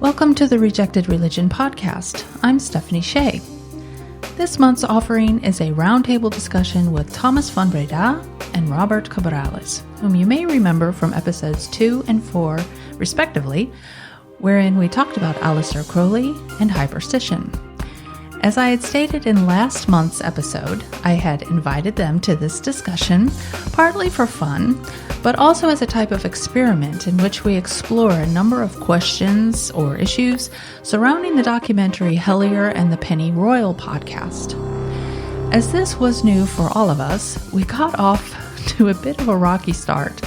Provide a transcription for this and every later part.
Welcome to the Rejected Religion podcast. I'm Stephanie Shea. This month's offering is a roundtable discussion with Thomas von Breda and Robert Cabrales, whom you may remember from episodes 2 and 4, respectively, wherein we talked about Aleister Crowley and hyperstition. As I had stated in last month's episode, I had invited them to this discussion partly for fun, but also as a type of experiment in which we explore a number of questions or issues surrounding the documentary Hellier and the Penny Royal podcast. As this was new for all of us, we got off to a bit of a rocky start,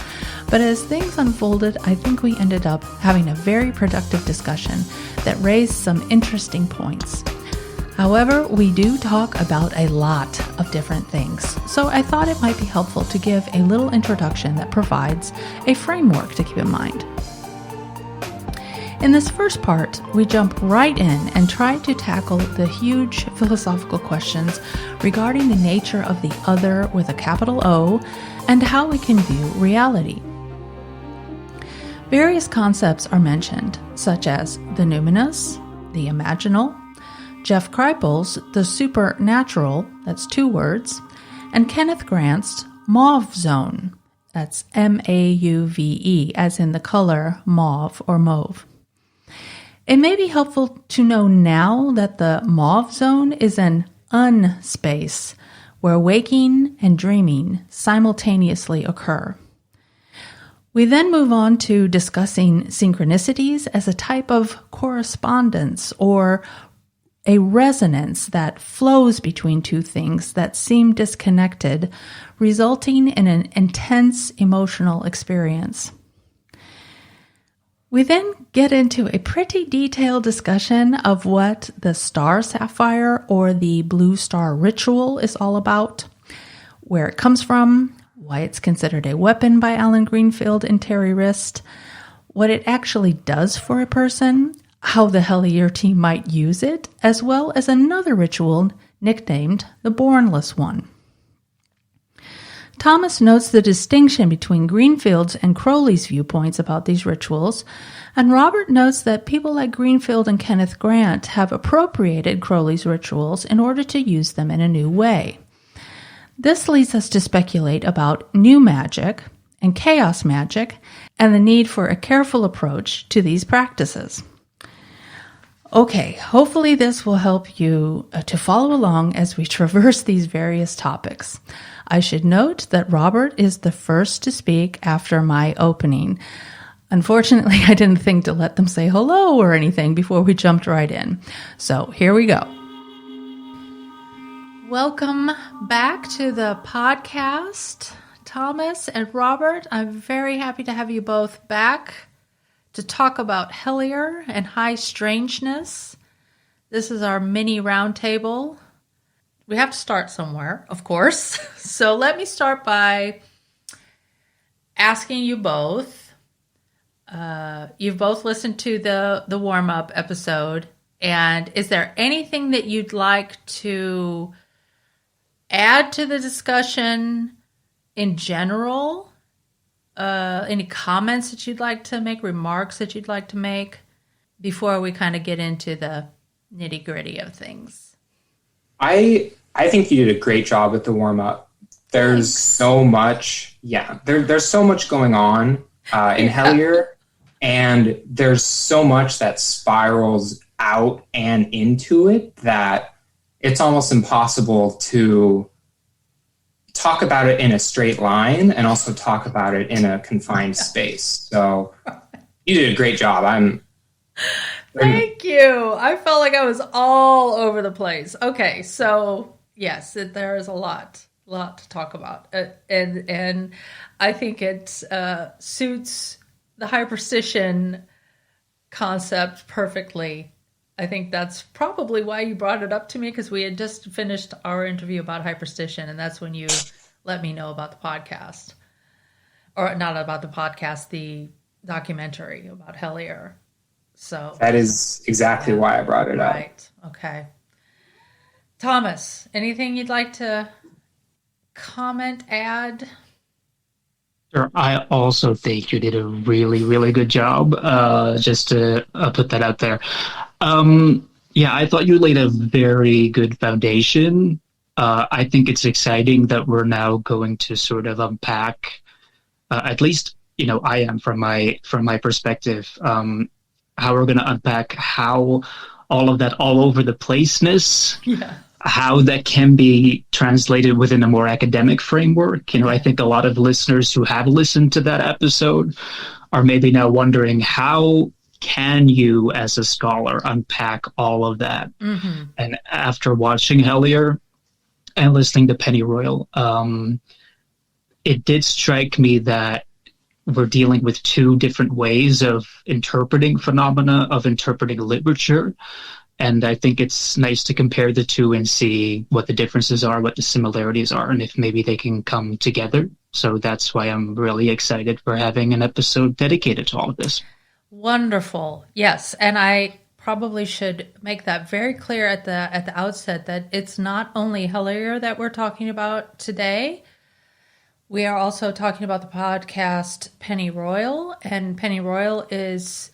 but as things unfolded, I think we ended up having a very productive discussion that raised some interesting points. However, we do talk about a lot of different things, so I thought it might be helpful to give a little introduction that provides a framework to keep in mind. In this first part, we jump right in and try to tackle the huge philosophical questions regarding the nature of the other with a capital O and how we can view reality. Various concepts are mentioned, such as the Numinous, the Imaginal, Jeff Kripal's The Supernatural, that's 2 words, and Kenneth Grant's Mauve Zone, that's M-A-U-V-E, as in the color mauve or mauve. It may be helpful to know now that the Mauve Zone is an unspace where waking and dreaming simultaneously occur. We then move on to discussing synchronicities as a type of correspondence or a resonance that flows between two things that seem disconnected, resulting in an intense emotional experience. We then get into a pretty detailed discussion of what the Star Sapphire or the Blue Star Ritual is all about, where it comes from, why it's considered a weapon by Alan Greenfield and Terry Wrist, what it actually does for a person, how the Hellier team might use it, as well as another ritual nicknamed the Bornless One. Thomas notes the distinction between Greenfield's and Crowley's viewpoints about these rituals, and Robert notes that people like Greenfield and Kenneth Grant have appropriated Crowley's rituals in order to use them in a new way. This leads us to speculate about new magic and chaos magic and the need for a careful approach to these practices. Okay, hopefully this will help you to follow along as we traverse these various topics. I should note that Robert is the first to speak after my opening. Unfortunately, I didn't think to let them say hello or anything before we jumped right in. So here we go. Welcome back to the podcast, Thomas and Robert. I'm very happy to have you both back to talk about Hellier and high strangeness. This is our mini roundtable. We have to start somewhere, of course. So let me start by asking you both. You've both listened to the warm-up episode, and is there anything that you'd like to add to the discussion in general? Any comments that you'd like to make, remarks that you'd like to make before we kind of get into the nitty-gritty of things? I think you did a great job with the warm-up. There's so much, there's so much going on in Hellier, and there's so much that spirals out and into it that it's almost impossible to talk about it in a straight line and also talk about it in a confined space. So you did a great job. Thank you. I felt like I was all over the place. Okay, so yes, there is a lot to talk about, and I think it suits the hyperstition concept perfectly. I think that's probably why you brought it up to me, because we had just finished our interview about hyperstition, and that's when you let me know about the podcast. Or not about the podcast, the documentary about Hellier. So that is exactly why I brought it up. Right. Okay. Thomas, anything you'd like to comment, add? Sure. I also think you did a really, really good job. Just to put that out there. Yeah, I thought you laid a very good foundation. I think it's exciting that we're now going to sort of unpack, at least, I am from my perspective, how we're going to unpack how all of that all over the placeness, how that can be translated within a more academic framework. I think a lot of listeners who have listened to that episode are maybe now wondering, how can you as a scholar unpack all of that? Mm-hmm. And after watching Hellier and listening to Pennyroyal, it did strike me that we're dealing with two different ways of interpreting phenomena, of interpreting literature. And I think it's nice to compare the two and see what the differences are, what the similarities are, and if maybe they can come together. So that's why I'm really excited for having an episode dedicated to all of this. Wonderful. Yes. And I probably should make that very clear at the outset that it's not only Hellier that we're talking about today. We are also talking about the podcast Pennyroyal, and Pennyroyal is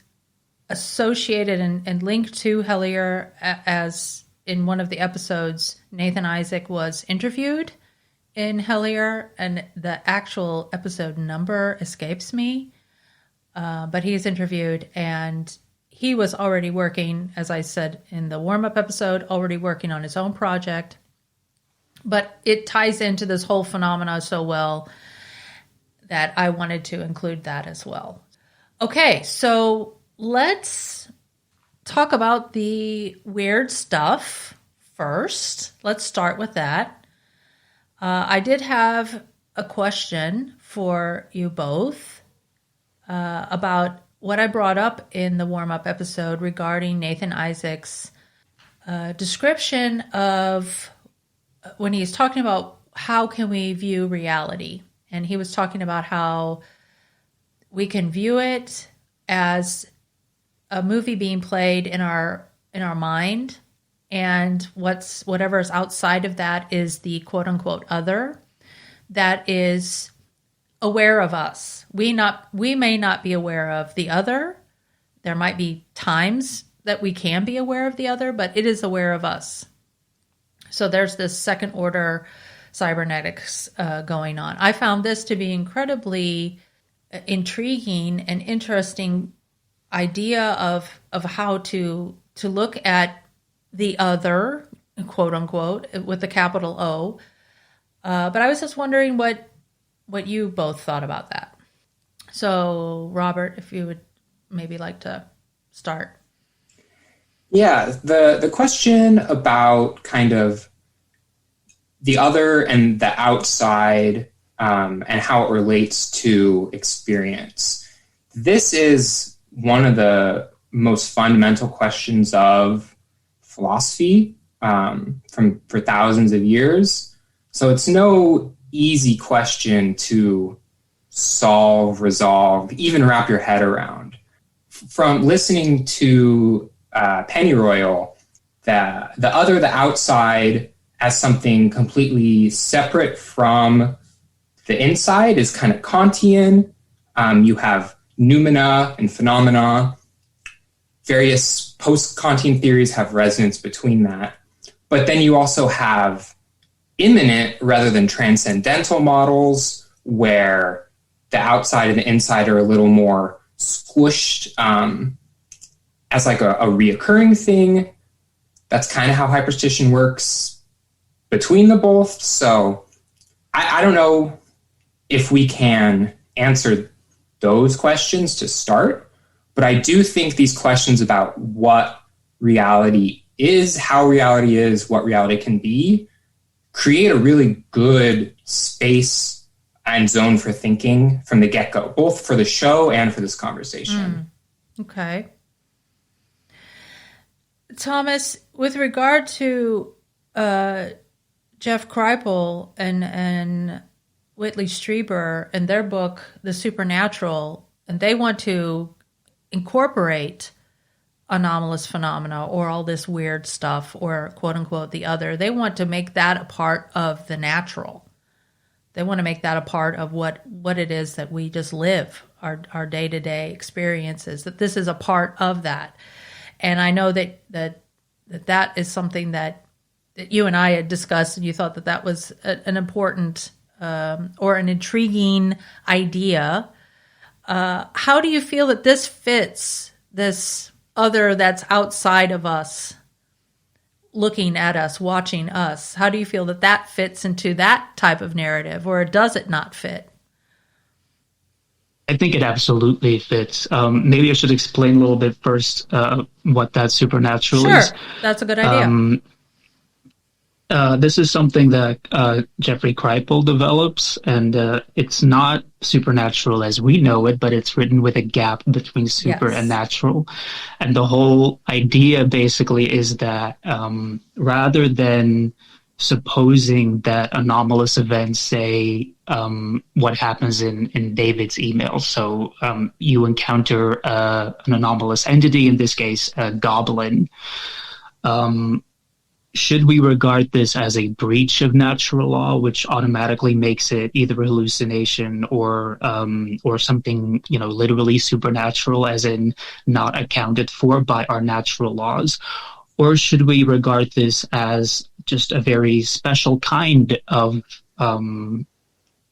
associated and linked to Hellier, as in one of the episodes, Nathan Isaac was interviewed in Hellier, and the actual episode number escapes me, but he's interviewed, and he was already working, as I said in the warm-up episode, already working on his own project. But it ties into this whole phenomena so well that I wanted to include that as well. Okay, so let's talk about the weird stuff first. Let's start with that. I did have a question for you both about what I brought up in the warm-up episode regarding Nathan Isaac's description of when he's talking about how can we view reality. And he was talking about how we can view it as a movie being played in our mind, and whatever is outside of that is the quote unquote other that is aware of us. We may not be aware of the other. There might be times that we can be aware of the other, but it is aware of us. So there's this second order cybernetics going on. I found this to be incredibly intriguing and interesting idea of how to look at the other, quote unquote, with the capital O. But I was just wondering what you both thought about that. So, Robert, if you would maybe like to start. Yeah, the question about kind of the other and the outside and how it relates to experience. This is one of the most fundamental questions of philosophy for thousands of years. So it's no easy question to solve, resolve, even wrap your head around. From listening to Pennyroyal, the other, the outside, as something completely separate from the inside is kind of Kantian. You have noumena and phenomena. Various post-Kantian theories have resonance between that. But then you also have immanent rather than transcendental models where the outside and the inside are a little more squished as like a reoccurring thing. That's kind of how hyperstition works between the both. So I don't know if we can answer those questions to start, but I do think these questions about what reality is, how reality is, what reality can be, create a really good space and zone for thinking from the get-go, both for the show and for this conversation. Okay. Thomas, with regard to Jeff Kripal and Whitley Strieber and their book, The Supernatural, and they want to incorporate anomalous phenomena or all this weird stuff or quote unquote the other. They want to make that a part of the natural. They want to make that a part of what it is that we just live, our day-to-day experiences, that this is a part of that. And I know that is something that you and I had discussed, and you thought that was an important or an intriguing idea. How do you feel that this fits this other that's outside of us, looking at us, watching us? How do you feel that fits into that type of narrative, or does it not fit? I think it absolutely fits. Maybe I should explain a little bit first what that supernatural is. Sure, that's a good idea. This is something that Jeffrey Kripal develops, and it's not supernatural as we know it, but it's written with a gap between super and natural. And the whole idea basically is that rather than supposing that anomalous events, say what happens in David's email, so you encounter an anomalous entity, in this case a goblin, should we regard this as a breach of natural law, which automatically makes it either a hallucination or something, literally supernatural, as in not accounted for by our natural laws? Or should we regard this as just a very special kind of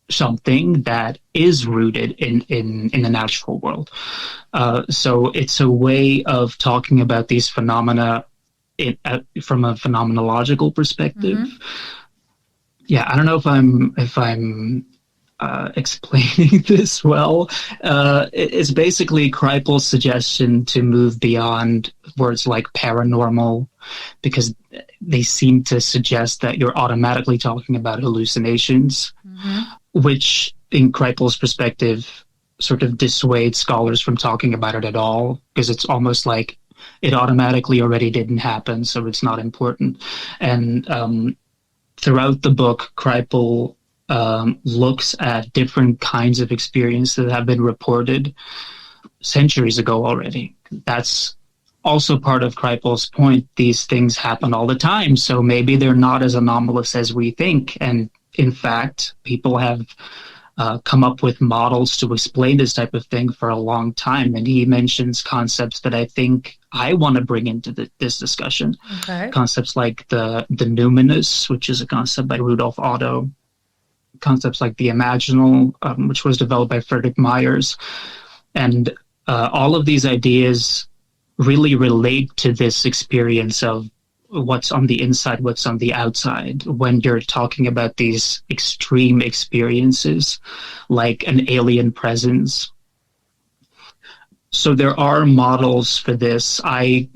something that is rooted in the natural world? So it's a way of talking about these phenomena from a phenomenological perspective. Yeah, I don't know if I'm explaining this well. It's basically Kripal's suggestion to move beyond words like paranormal, because they seem to suggest that you're automatically talking about hallucinations, which in Kripal's perspective sort of dissuades scholars from talking about it at all, because it's almost like it automatically already didn't happen, so it's not important. And throughout the book, Kripal looks at different kinds of experiences that have been reported centuries ago already. That's also part of Kripal's point. These things happen all the time, so maybe they're not as anomalous as we think. And in fact, people have come up with models to explain this type of thing for a long time. And he mentions concepts that I think I want to bring into this discussion. Okay. Concepts like the Numinous, which is a concept by Rudolph Otto. Concepts like the Imaginal, which was developed by Friedrich Myers. And all of these ideas really relate to this experience of what's on the inside, what's on the outside, when you're talking about these extreme experiences like an alien presence. So there are models for this. I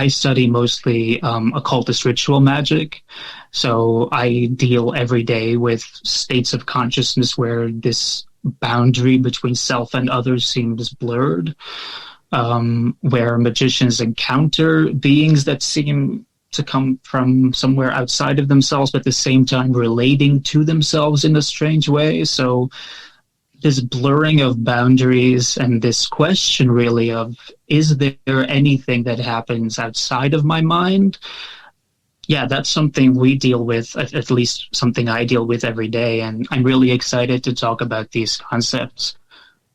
study mostly occultist ritual magic. So I deal every day with states of consciousness where this boundary between self and others seems blurred, where magicians encounter beings that seem to come from somewhere outside of themselves, but at the same time relating to themselves in a strange way. So this blurring of boundaries and this question really of, is there anything that happens outside of my mind? Yeah, that's something we deal with, at least something I deal with every day. And I'm really excited to talk about these concepts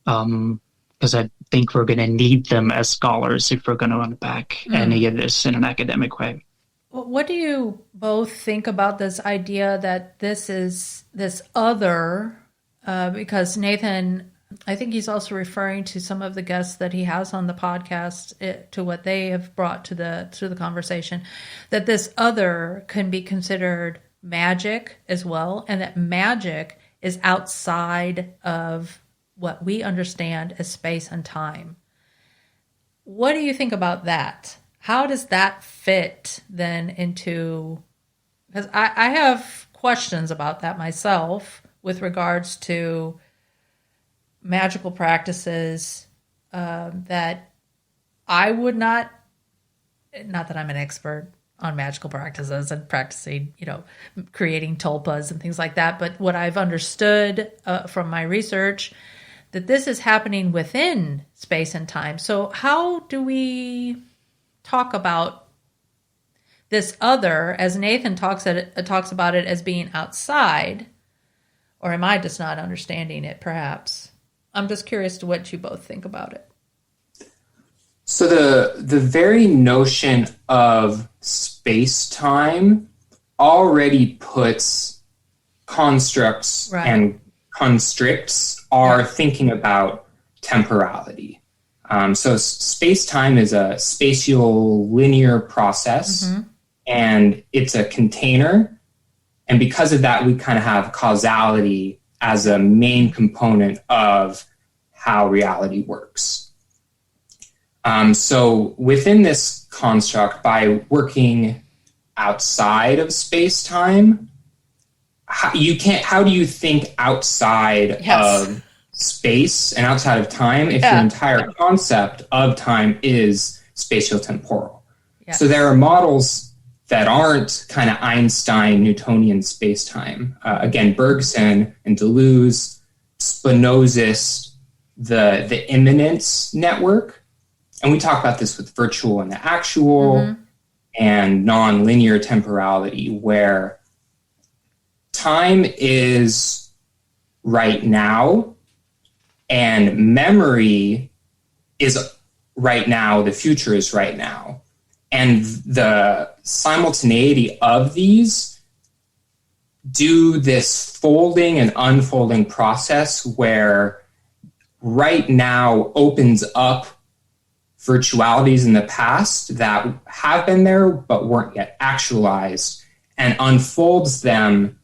because I think we're going to need them as scholars if we're going to unpack any of this in an academic way. What do you both think about this idea that this is this other, because Nathan, I think he's also referring to some of the guests that he has on the podcast, to what they have brought to the conversation, that this other can be considered magic as well, and that magic is outside of what we understand as space and time. What do you think about that? How does that fit then into, because I have questions about that myself with regards to magical practices that I would not that I'm an expert on magical practices and practicing, creating tulpas and things like that, but what I've understood from my research, that this is happening within space and time. So how do we talk about this other, as Nathan talks about it as being outside, Or am I just not understanding it, perhaps? I'm just curious to what you both think about it. So the very notion of space-time already puts constructs and constricts are thinking about temporality. So space-time is a spatial linear process, and it's a container. And because of that, we kind of have causality as a main component of how reality works. So within this construct, by working outside of space-time, how do you think outside of space and outside of time if your entire concept of time is spatiotemporal? So there are models that aren't kind of Einstein Newtonian space-time. Again, Bergson and Deleuze, Spinozist, the immanence network. And we talk about this with virtual and the actual and non-linear temporality, where time is right now and memory is right now, the future is right now. And the simultaneity of these do this folding and unfolding process where right now opens up virtualities in the past that have been there but weren't yet actualized, and unfolds them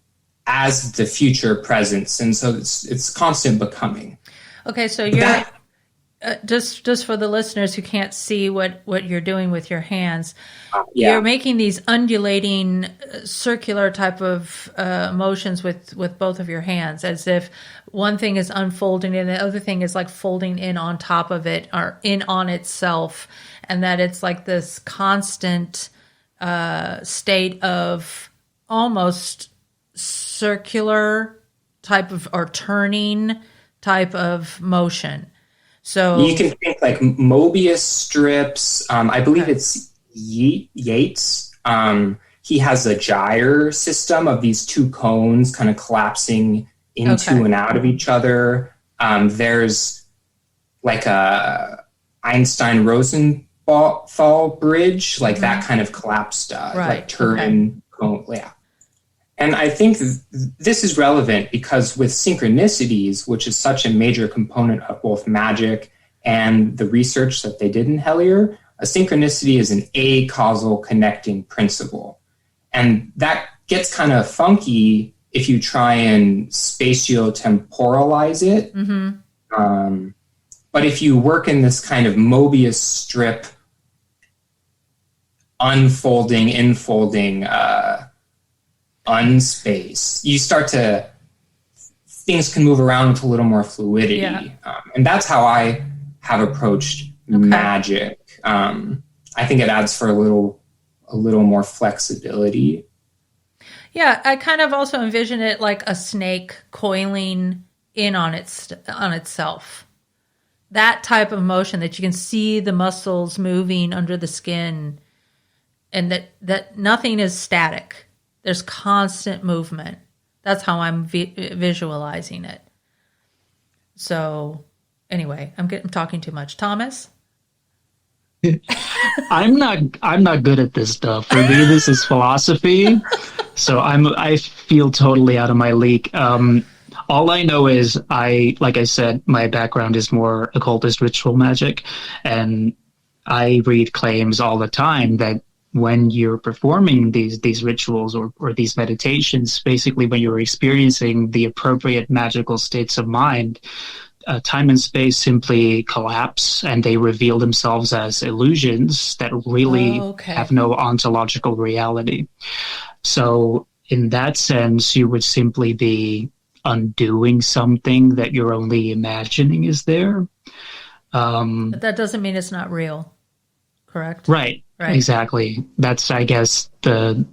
as the future presence. And so it's constant becoming. Okay, so you're just for the listeners who can't see what you're doing with your hands, you're making these undulating circular type of motions with both of your hands, as if one thing is unfolding and the other thing is like folding in on top of it or in on itself, and that it's like this constant state of almost circular type of, or turning type of motion. So you can think like Mobius strips. I believe it's Yates. He has a gyre system of these two cones kind of collapsing into and out of each other. There's like a Einstein-Rosenthal bridge, like that kind of collapsed, like Turin cone. Yeah. And I think this is relevant because with synchronicities, which is such a major component of both Magick and the research that they did in Hellier, a synchronicity is an acausal connecting principle. And that gets kind of funky if you try and spatiotemporalize it. But if you work in this kind of Mobius strip, unfolding, infolding, unspace, you start to, things can move around with a little more fluidity. And that's how I have approached Magick. I think it adds for a little more flexibility. Yeah, I kind of also envision it like a snake coiling in on itself. That type of motion that you can see the muscles moving under the skin, and that nothing is static. There's constant movement. That's how I'm visualizing it. So, anyway, I'm talking too much. Thomas? I'm not good at this stuff. For me, this is philosophy. So I feel totally out of my league. All I know is like I said, my background is more occultist ritual magic, and I read claims all the time that when you're performing these rituals or these meditations, basically when you're experiencing the appropriate magical states of mind, time and space simply collapse and they reveal themselves as illusions that really have no ontological reality. So in that sense, you would simply be undoing something that you're only imagining is there. But that doesn't mean it's not real, correct? Right. Exactly. That's, I guess, the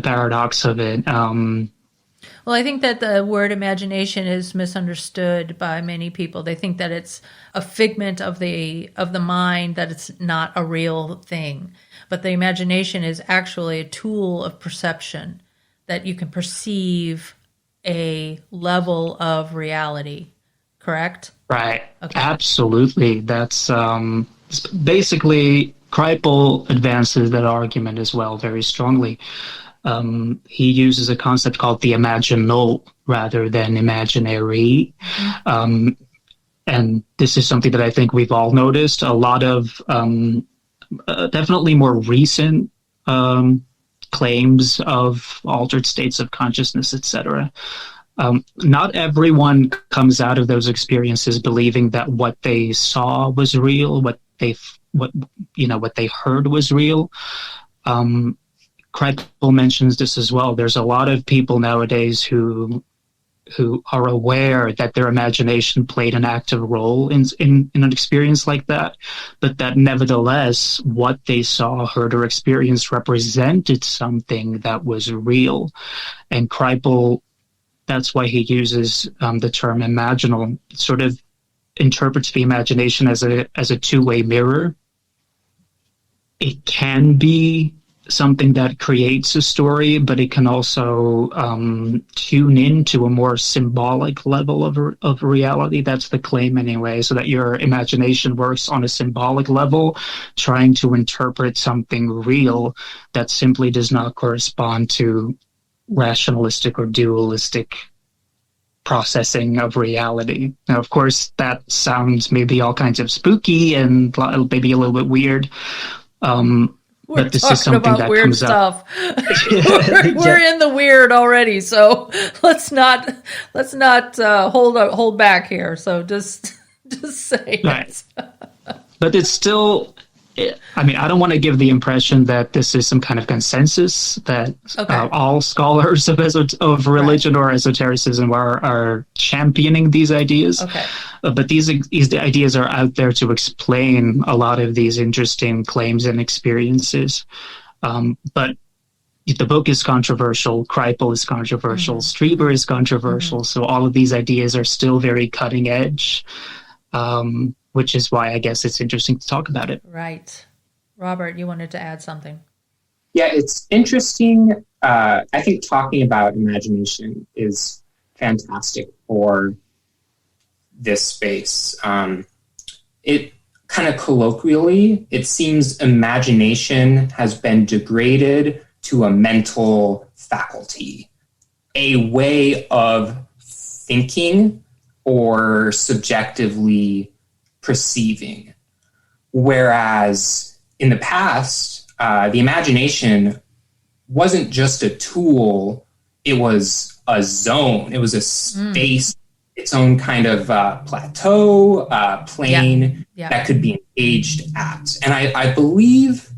paradox of it. Well, I think that the word imagination is misunderstood by many people. They think that it's a figment of the mind, that it's not a real thing. But the imagination is actually a tool of perception, that you can perceive a level of reality, correct? Right. Okay. Absolutely. That's basically Kripal advances that argument as well very strongly. He uses a concept called the imaginal rather than imaginary. And this is something that I think we've all noticed. A lot of definitely more recent claims of altered states of consciousness, etc. Not everyone comes out of those experiences believing that what they saw was real, what they heard was real. Kripal mentions this as well. There's a lot of people nowadays who are aware that their imagination played an active role in an experience like that, but that nevertheless what they saw, heard, or experienced represented something that was real. And Kripal, that's why he uses the term imaginal. It sort of interprets the imagination as a two-way mirror. It can be something that creates a story, but it can also tune into a more symbolic level of reality. That's the claim anyway, so that your imagination works on a symbolic level, trying to interpret something real that simply does not correspond to rationalistic or dualistic processing of reality. Now, of course, that sounds maybe all kinds of spooky and maybe a little bit weird. We're but this talking is something about that weird comes stuff. up. We're in the weird already, so let's not hold back here. So just say it. But it's still. I mean, I don't want to give the impression that this is some kind of consensus that all scholars of religion or esotericism are championing these ideas. Okay. But these ideas are out there to explain a lot of these interesting claims and experiences. But the book is controversial. Kripal is controversial. Strieber is controversial. So all of these ideas are still very cutting edge. Which is why I guess it's interesting to talk about it. Right. Robert, you wanted to add something. Yeah, it's interesting. I think talking about imagination is fantastic for this space. It kind of colloquially, it seems imagination has been degraded to a mental faculty, a way of thinking or subjectively perceiving. Whereas in the past, the imagination wasn't just a tool, it was a zone, it was a space, its own kind of plateau, plane that could be engaged at. And I believe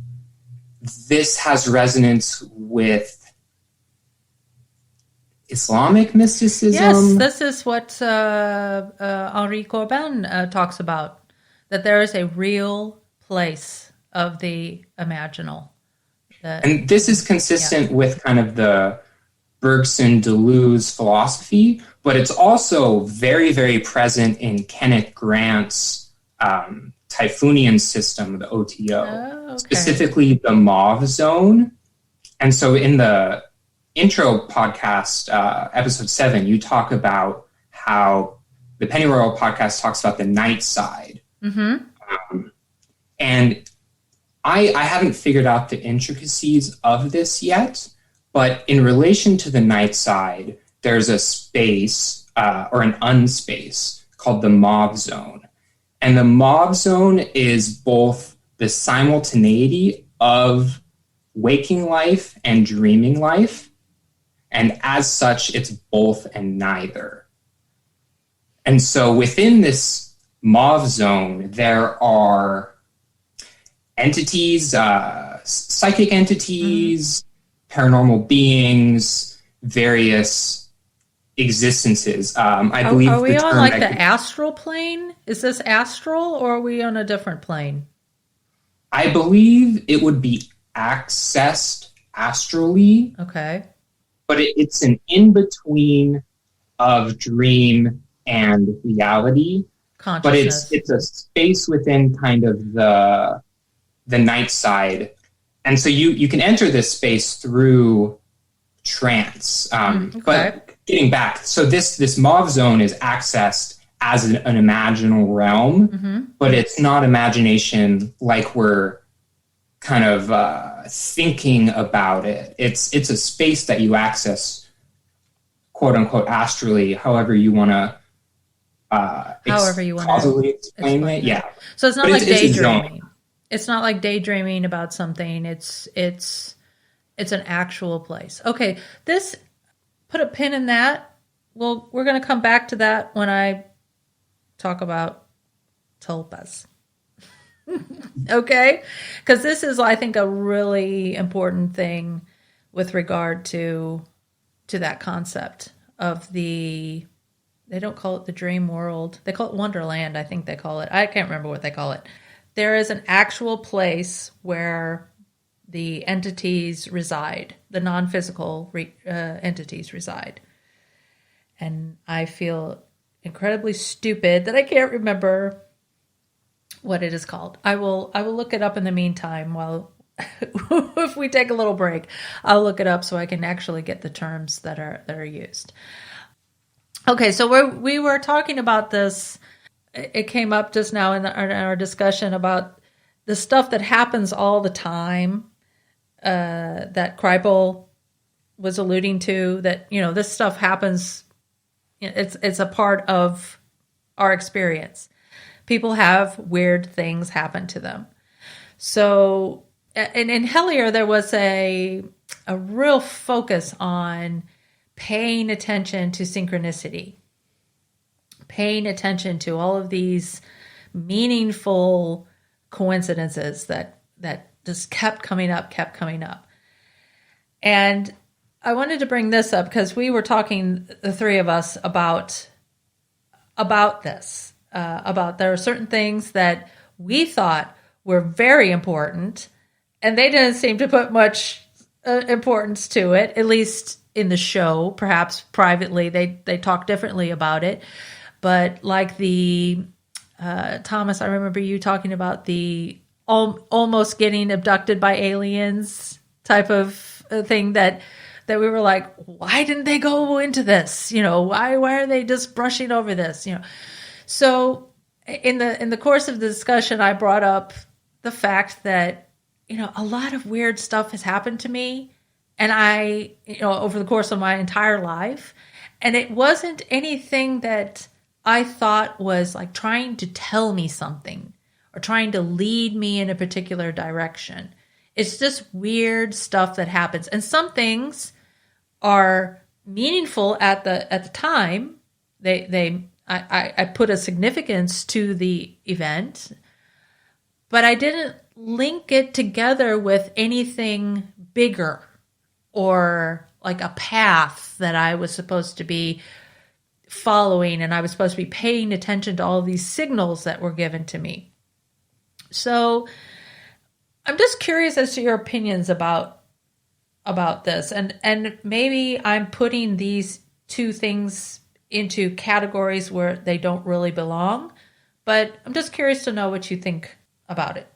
this has resonance with Islamic mysticism. Yes, this is what Henri Corbin talks about, that there is a real place of the imaginal. And this is consistent with kind of the Bergson-Deleuze philosophy, but it's also very, very present in Kenneth Grant's Typhoonian system, the OTO, specifically the Mauve Zone. And so in the intro podcast, episode 7, you talk about how the Pennyroyal podcast talks about the night side. And I haven't figured out the intricacies of this yet, but in relation to the night side, there's a space or an unspace called the Mauve Zone. And the Mauve Zone is both the simultaneity of waking life and dreaming life. And as such, it's both and neither. And so within this Mauve Zone, there are entities, psychic entities, paranormal beings, various existences. I believe are we the on term like the astral plane? Is this astral, or are we on a different plane? I believe it would be accessed astrally. Okay. But it's an in-between of dream and reality. But it's a space within kind of the night side. And so you can enter this space through trance. But getting back, so this mauve zone is accessed as an imaginal realm, but it's not imagination like we're kind of thinking about it. It's a space that you access, quote unquote, astrally, however you want to causally explain it. Yeah. So it's not like daydreaming. It's not like daydreaming about something. It's an actual place. Okay, put a pin in that. Well, we're going to come back to that when I talk about tulpas. Okay? Because this is, I think, a really important thing with regard to that concept of they don't call it the dream world. They call it Wonderland, I think they call it. I can't remember what they call it. There is an actual place where the entities reside, the non-physical entities reside. And I feel incredibly stupid that I can't remember what it is called. I will look it up in the meantime while if we take a little break. I'll look it up so I can actually get the terms that are used. Okay, so we were talking about this. It came up just now in our discussion about the stuff that happens all the time that Kripal was alluding to, that, this stuff happens. It's a part of our experience. People have weird things happen to them. So, and in Hellier, there was a real focus on paying attention to synchronicity, paying attention to all of these meaningful coincidences that just kept coming up. And I wanted to bring this up because we were talking, the three of us, about this, about there are certain things that we thought were very important, and they didn't seem to put much importance to it, at least in the show. Perhaps privately they talk differently about it. But like the Thomas, I remember you talking about the almost getting abducted by aliens type of thing that we were like, why didn't they go into this? Why are they just brushing over this? So in the course of the discussion, I brought up the fact that, a lot of weird stuff has happened to me, and I, over the course of my entire life, and it wasn't anything that I thought was like trying to tell me something or trying to lead me in a particular direction. It's just weird stuff that happens. And some things are meaningful at the time. I put a significance to the event, but I didn't link it together with anything bigger or like a path that I was supposed to be following, and I was supposed to be paying attention to all of these signals that were given to me. So I'm just curious as to your opinions about this, and maybe I'm putting these two things into categories where they don't really belong, but I'm just curious to know what you think about it.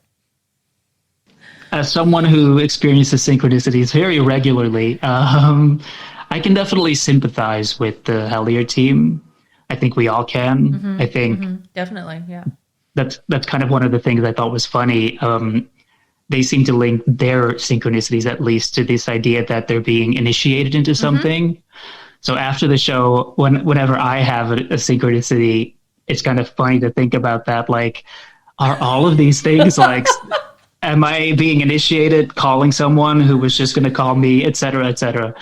As someone who experiences synchronicities very regularly, I can definitely sympathize with the Hellier team. I think we all can. Mm-hmm, I think definitely, yeah. That's kind of one of the things I thought was funny. They seem to link their synchronicities, at least, to this idea that they're being initiated into something. Mm-hmm. So after the show, whenever I have a synchronicity, it's kind of funny to think about that. Like, are all of these things like, am I being initiated, calling someone who was just going to call me, et cetera, et cetera?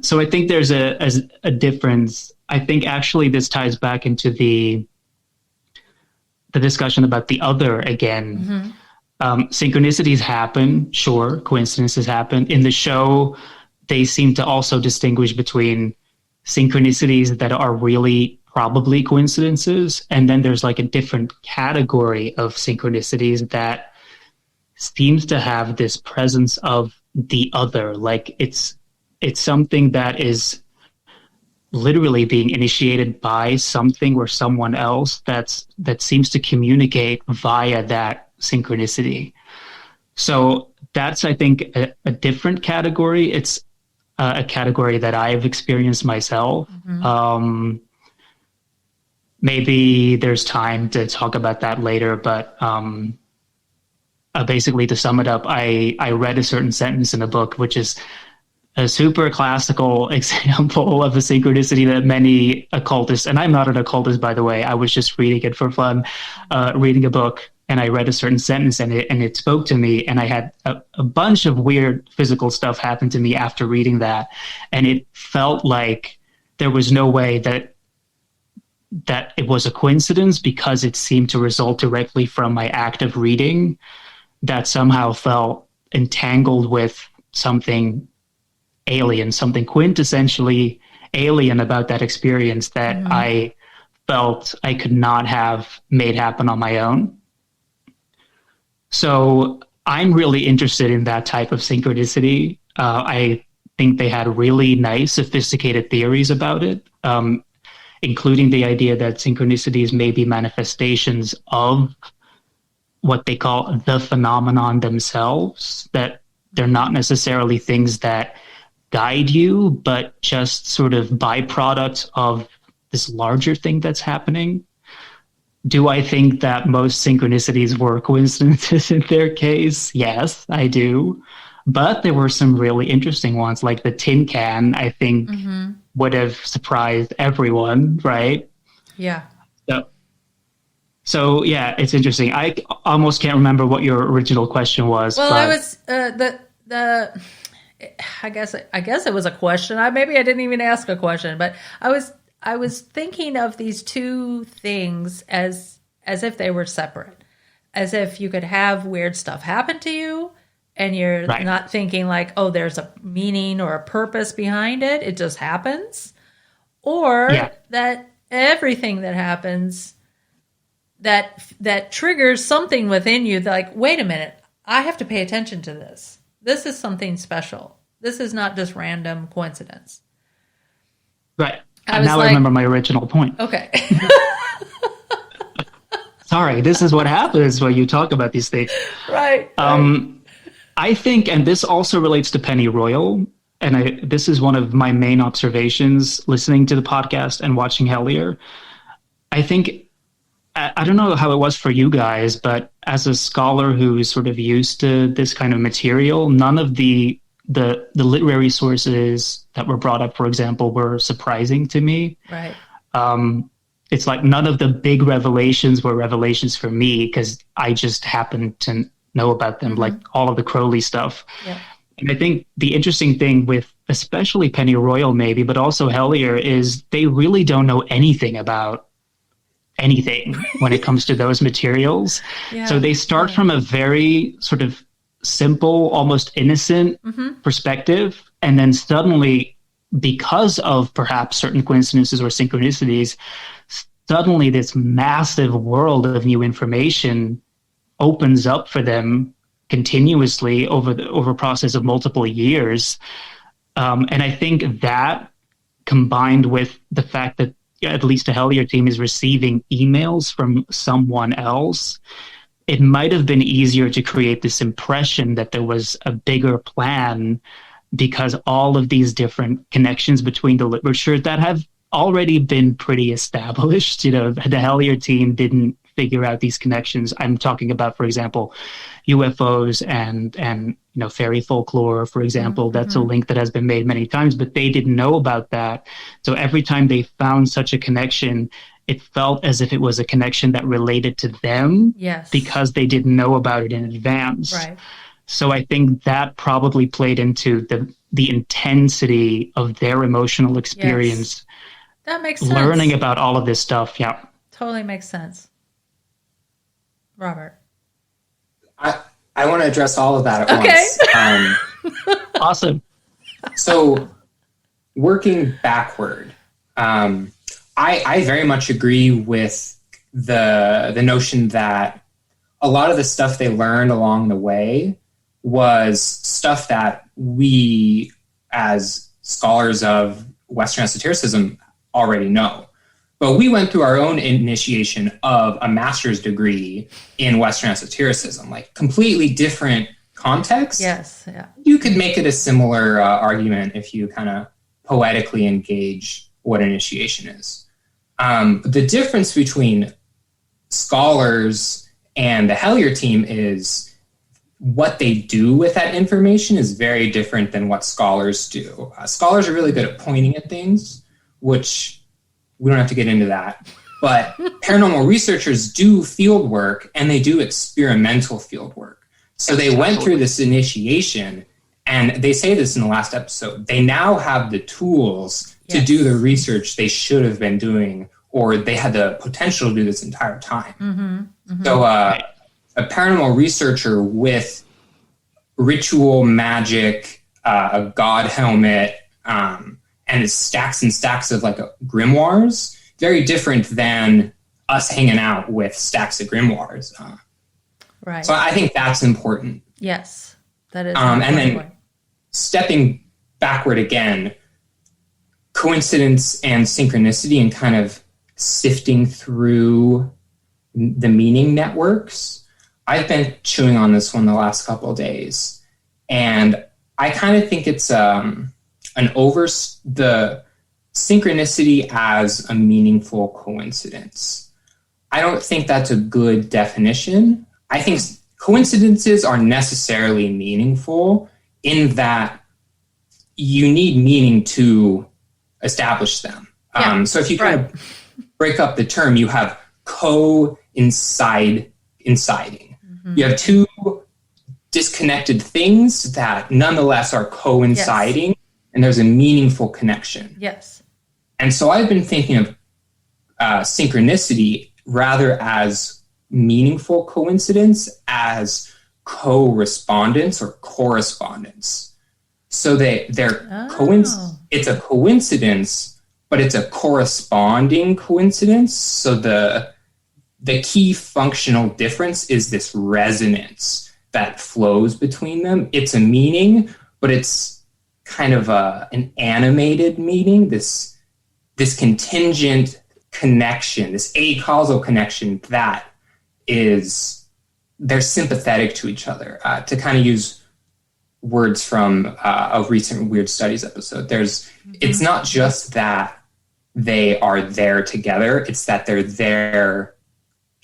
So I think there's a difference. I think actually this ties back into the discussion about the other again. Mm-hmm. Synchronicities happen, sure, coincidences happen. In the show, they seem to also distinguish between synchronicities that are really probably coincidences, and then there's like a different category of synchronicities that seems to have this presence of the other. Like it's something that is literally being initiated by something or someone else that seems to communicate via that synchronicity. So that's, I think, a different category. a category that I've experienced myself. Maybe there's time to talk about that later, but basically to sum it up, I read a certain sentence in a book, which is a super classical example of a synchronicity that many occultists, and I'm not an occultist, by the way, I was just reading it for fun, reading a book, and I read a certain sentence and it spoke to me, and I had a bunch of weird physical stuff happen to me after reading that, and it felt like there was no way that it was a coincidence, because it seemed to result directly from my act of reading that somehow felt entangled with something alien, something quintessentially alien about that experience that I felt I could not have made happen on my own. So I'm really interested in that type of synchronicity. I think they had really nice, sophisticated theories about it, including the idea that synchronicities may be manifestations of what they call the phenomenon themselves, that they're not necessarily things that guide you, but just sort of byproducts of this larger thing that's happening. Do I think that most synchronicities were coincidences in their case? Yes, I do. But there were some really interesting ones, like the tin can, I think would have surprised everyone, right? Yeah. So yeah, it's interesting. I almost can't remember what your original question was. Well, but I was I guess it was a question. Maybe I didn't even ask a question, but I was thinking of these two things as if they were separate, as if you could have weird stuff happen to you, and you're not thinking like, oh, there's a meaning or a purpose behind it. It just happens, or that everything that happens that triggers something within you, like, wait a minute, I have to pay attention to this. This is something special. This is not just random coincidence. Right. And now I remember my original point. Okay. Sorry, this is what happens when you talk about these things. Right. I think, and this also relates to Pennyroyal, and this is one of my main observations listening to the podcast and watching Hellier. I think, I don't know how it was for you guys, but as a scholar who's sort of used to this kind of material, none of the literary sources that were brought up, for example, were surprising to me. Right. It's like none of the big revelations were revelations for me, because I just happened to know about them, like all of the Crowley stuff. Yeah. And I think the interesting thing with especially Pennyroyal maybe, but also Hellier, is they really don't know anything about anything when it comes to those materials. Yeah. So they start from a very sort of simple, almost innocent perspective. And then suddenly, because of perhaps certain coincidences or synchronicities, suddenly this massive world of new information opens up for them continuously over a process of multiple years. And I think that, combined with the fact that at least the Hellier team is receiving emails from someone else, it might have been easier to create this impression that there was a bigger plan, because all of these different connections between the literature that have already been pretty established, the Hellier team didn't figure out these connections. I'm talking about, for example, UFOs and fairy folklore, for example. That's a link that has been made many times, but they didn't know about that. So every time they found such a connection, it felt as if it was a connection that related to them, because they didn't know about it in advance. Right. So I think that probably played into the intensity of their emotional experience. Yes. That makes sense. Learning about all of this stuff. Yeah. Totally makes sense. Robert. I want to address all of that at once. Awesome. So, working backward, I very much agree with the notion that a lot of the stuff they learned along the way was stuff that we, as scholars of Western esotericism, already know. But we went through our own initiation of a master's degree in Western esotericism, like completely different context, Yes, yeah. you could make it a similar argument if you kind of poetically engage what initiation is. The difference between scholars and the Hellier team is what they do with that information is very different than what scholars do. Scholars are really good at pointing at things, which we don't have to get into that. But paranormal researchers do field work, and they do experimental field work. So they went through this initiation, and they say this in the last episode. They now have the tools to do the research they should have been doing, or they had the potential to do this entire time. So a paranormal researcher with ritual magic, a god helmet, and stacks and stacks of like grimoires, very different than us hanging out with stacks of grimoires. Right. So I think that's important. Yes, that is. And then stepping backward again, coincidence and synchronicity, and kind of sifting through the meaning networks. I've been chewing on this one the last couple of days, and I kind of think it's the synchronicity as a meaningful coincidence. I don't think that's a good definition. I think coincidences are necessarily meaningful in that you need meaning to establish them. So if you kind of break up the term, you have inciting. You have two disconnected things that nonetheless are coinciding, and there's a meaningful connection. Yes. And so I've been thinking of synchronicity rather as meaningful coincidence as co-respondence or correspondence. So it's a coincidence, but it's a corresponding coincidence. So the key functional difference is this resonance that flows between them. It's a meaning, but it's kind of an animated meaning, this contingent connection, this acausal connection that is, they're sympathetic to each other. To kind of use words from a recent Weird Studies episode, it's not just that they are there together, it's that they're there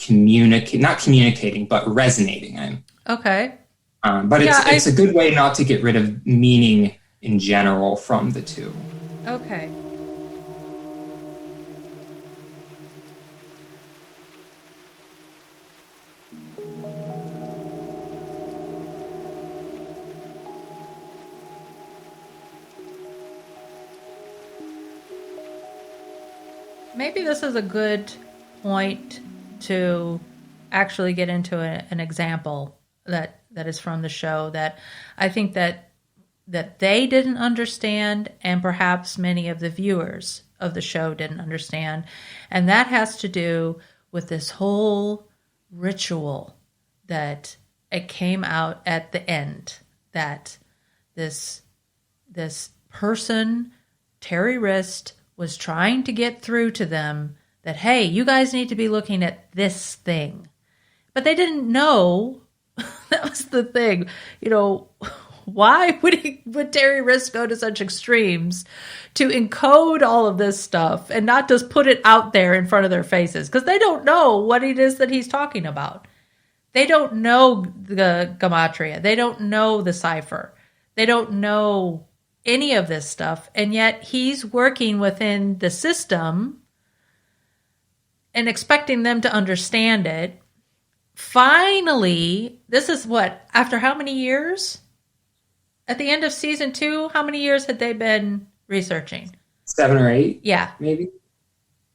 not communicating, but resonating. Okay. But it's a good way not to get rid of meaning in general from the two. Okay. Maybe this is a good point to actually get into an example that is from the show that I think that they didn't understand, and perhaps many of the viewers of the show didn't understand. And that has to do with this whole ritual that it came out at the end, that this person, Terry Wrist, was trying to get through to them that, hey, you guys need to be looking at this thing. But they didn't know. That was the thing. Why would Terry Wrist go to such extremes to encode all of this stuff and not just put it out there in front of their faces? Because they don't know what it is that he's talking about. They don't know the gematria. They don't know the cipher. They don't know any of this stuff. And yet he's working within the system and expecting them to understand it. Finally, this is after how many years? At the end of season 2, how many years had they been researching? 7 or 8? Yeah. Maybe?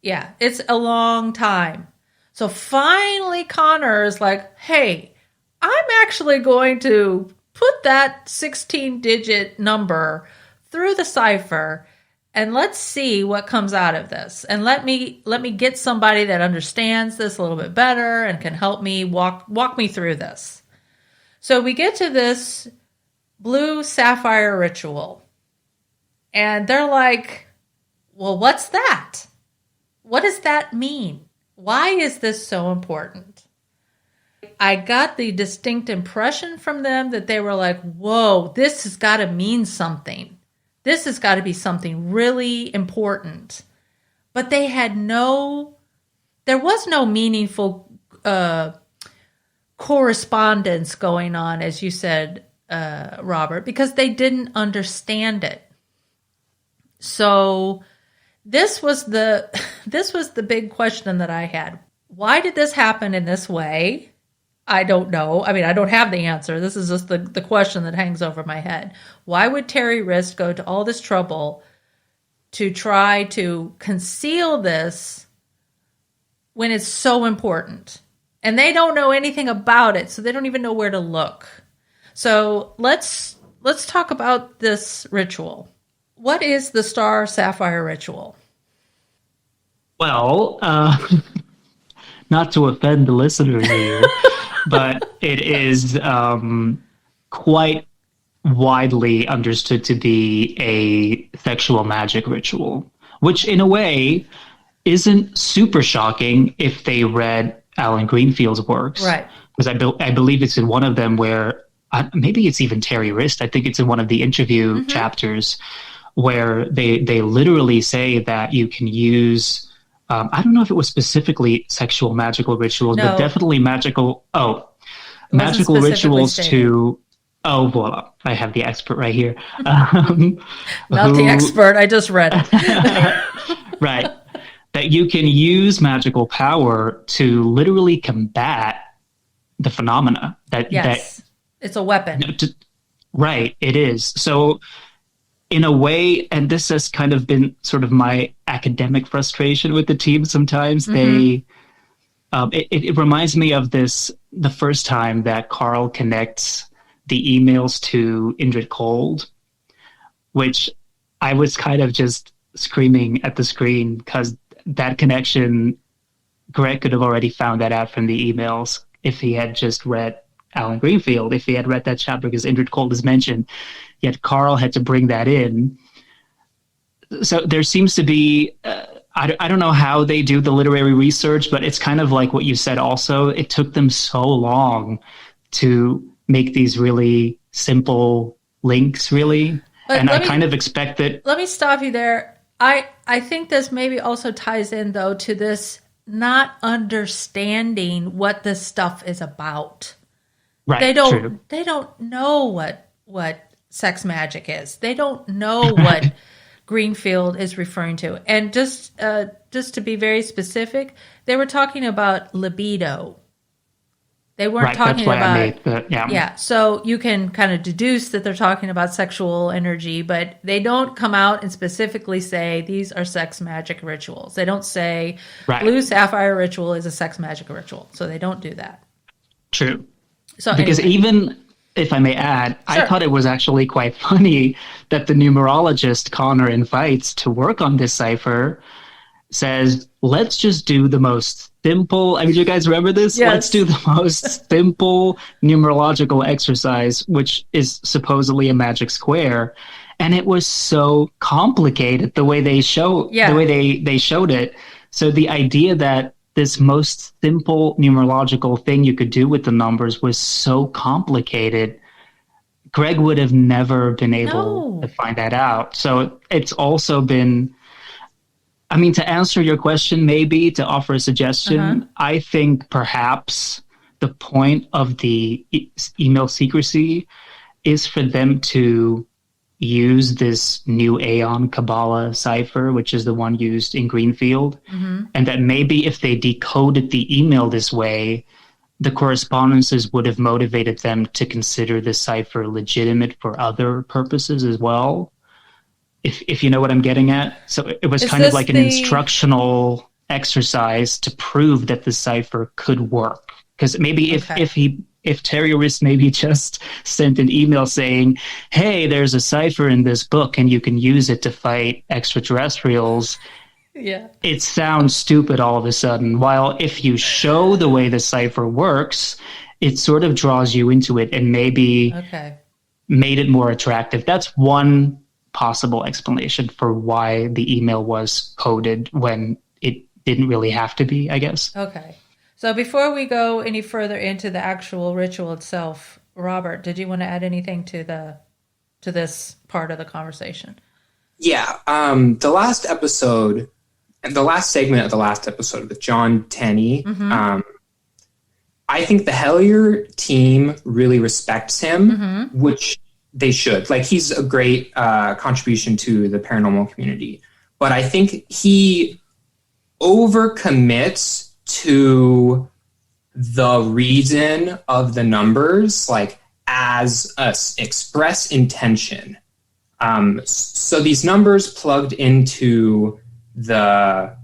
Yeah, it's a long time. So finally Connor is like, hey, I'm actually going to put that 16-digit number through the cipher, and let's see what comes out of this. And let me get somebody that understands this a little bit better and can help me walk me through this. So we get to this blue sapphire ritual, and they're like, well, what's that? What does that mean? Why is this so important? I got the distinct impression from them that they were like, whoa, this has got to mean something. This has got to be something really important. But they had there was no meaningful correspondence going on, as you said, Robert, because they didn't understand it. So this was the big question that I had. Why did this happen in this way? I don't know. I mean, I don't have the answer. This is just the question that hangs over my head. Why would Terry Wrist go to all this trouble to try to conceal this when it's so important? And they don't know anything about it, so they don't even know where to look. So let's talk about this ritual. What is the Star Sapphire ritual? Well, not to offend the listener here, but it is quite widely understood to be a sexual magic ritual, which in a way isn't super shocking if they read Alan Greenfield's works. Right. Because I believe it's in one of them where, maybe it's even Terry Wrist, I think it's in one of the interview chapters where they literally say that you can use... I don't know if it was specifically sexual magical rituals, but definitely magical rituals to... Oh, voila. I have the expert right here. Not the expert. I just read it. Right. That you can use magical power to literally combat the phenomena. It's a weapon. Right. It is. So... in a way, and this has kind of been sort of my academic frustration with the team sometimes, it reminds me of the first time that Carl connects the emails to Indrid Cold, which I was kind of just screaming at the screen because that connection, Greg could have already found that out from the emails if he had just read Alan Greenfield, if he had read that chapter, because Indrid Cold is mentioned. Yet Carl had to bring that in. So there seems to be, I don't know how they do the literary research, but it's kind of like what you said also. It took them so long to make these really simple links, really. And I kind of expect that... Let me stop you there. I think this maybe also ties in, though, to this not understanding what this stuff is about. Right, They don't know what sex magic is. They don't know what Greenfield is referring to. And just to be very specific, they were talking about libido. They weren't talking about... So you can kind of deduce that they're talking about sexual energy, but they don't come out and specifically say these are sex magic rituals. They don't say Blue Sapphire ritual is a sex magic ritual. So they don't do that. True. So because even... if I may add, I thought it was actually quite funny that the numerologist Connor invites to work on this cipher says, let's just do the most simple... I mean, do you guys remember this? Yes. Let's do the most simple numerological exercise, which is supposedly a magic square. And it was so complicated the way they showed it. So the idea that this most simple numerological thing you could do with the numbers was so complicated, Greg would have never been able to find that out. So it's also been, I mean, to answer your question, maybe to offer a suggestion, I think perhaps the point of the email secrecy is for them to use this new Aeon Kabbalah cipher, which is the one used in Greenfield, and that maybe if they decoded the email this way, the correspondences would have motivated them to consider the cipher legitimate for other purposes as well, if you know what I'm getting at. So it was kind of like an instructional exercise to prove that the cipher could work. Because maybe if Terry Wrist maybe just sent an email saying, hey, there's a cipher in this book and you can use it to fight extraterrestrials, it sounds stupid all of a sudden. While if you show the way the cipher works, it sort of draws you into it and maybe made it more attractive. That's one possible explanation for why the email was coded when it didn't really have to be, I guess. Okay. So before we go any further into the actual ritual itself, Robert, did you want to add anything to this part of the conversation? Yeah, the last episode, and the last segment of the last episode with John Tenney, I think the Hellier team really respects him, which they should. Like, he's a great contribution to the paranormal community. But I think he overcommits to the reason of the numbers, like, as a express intention. So these numbers plugged into the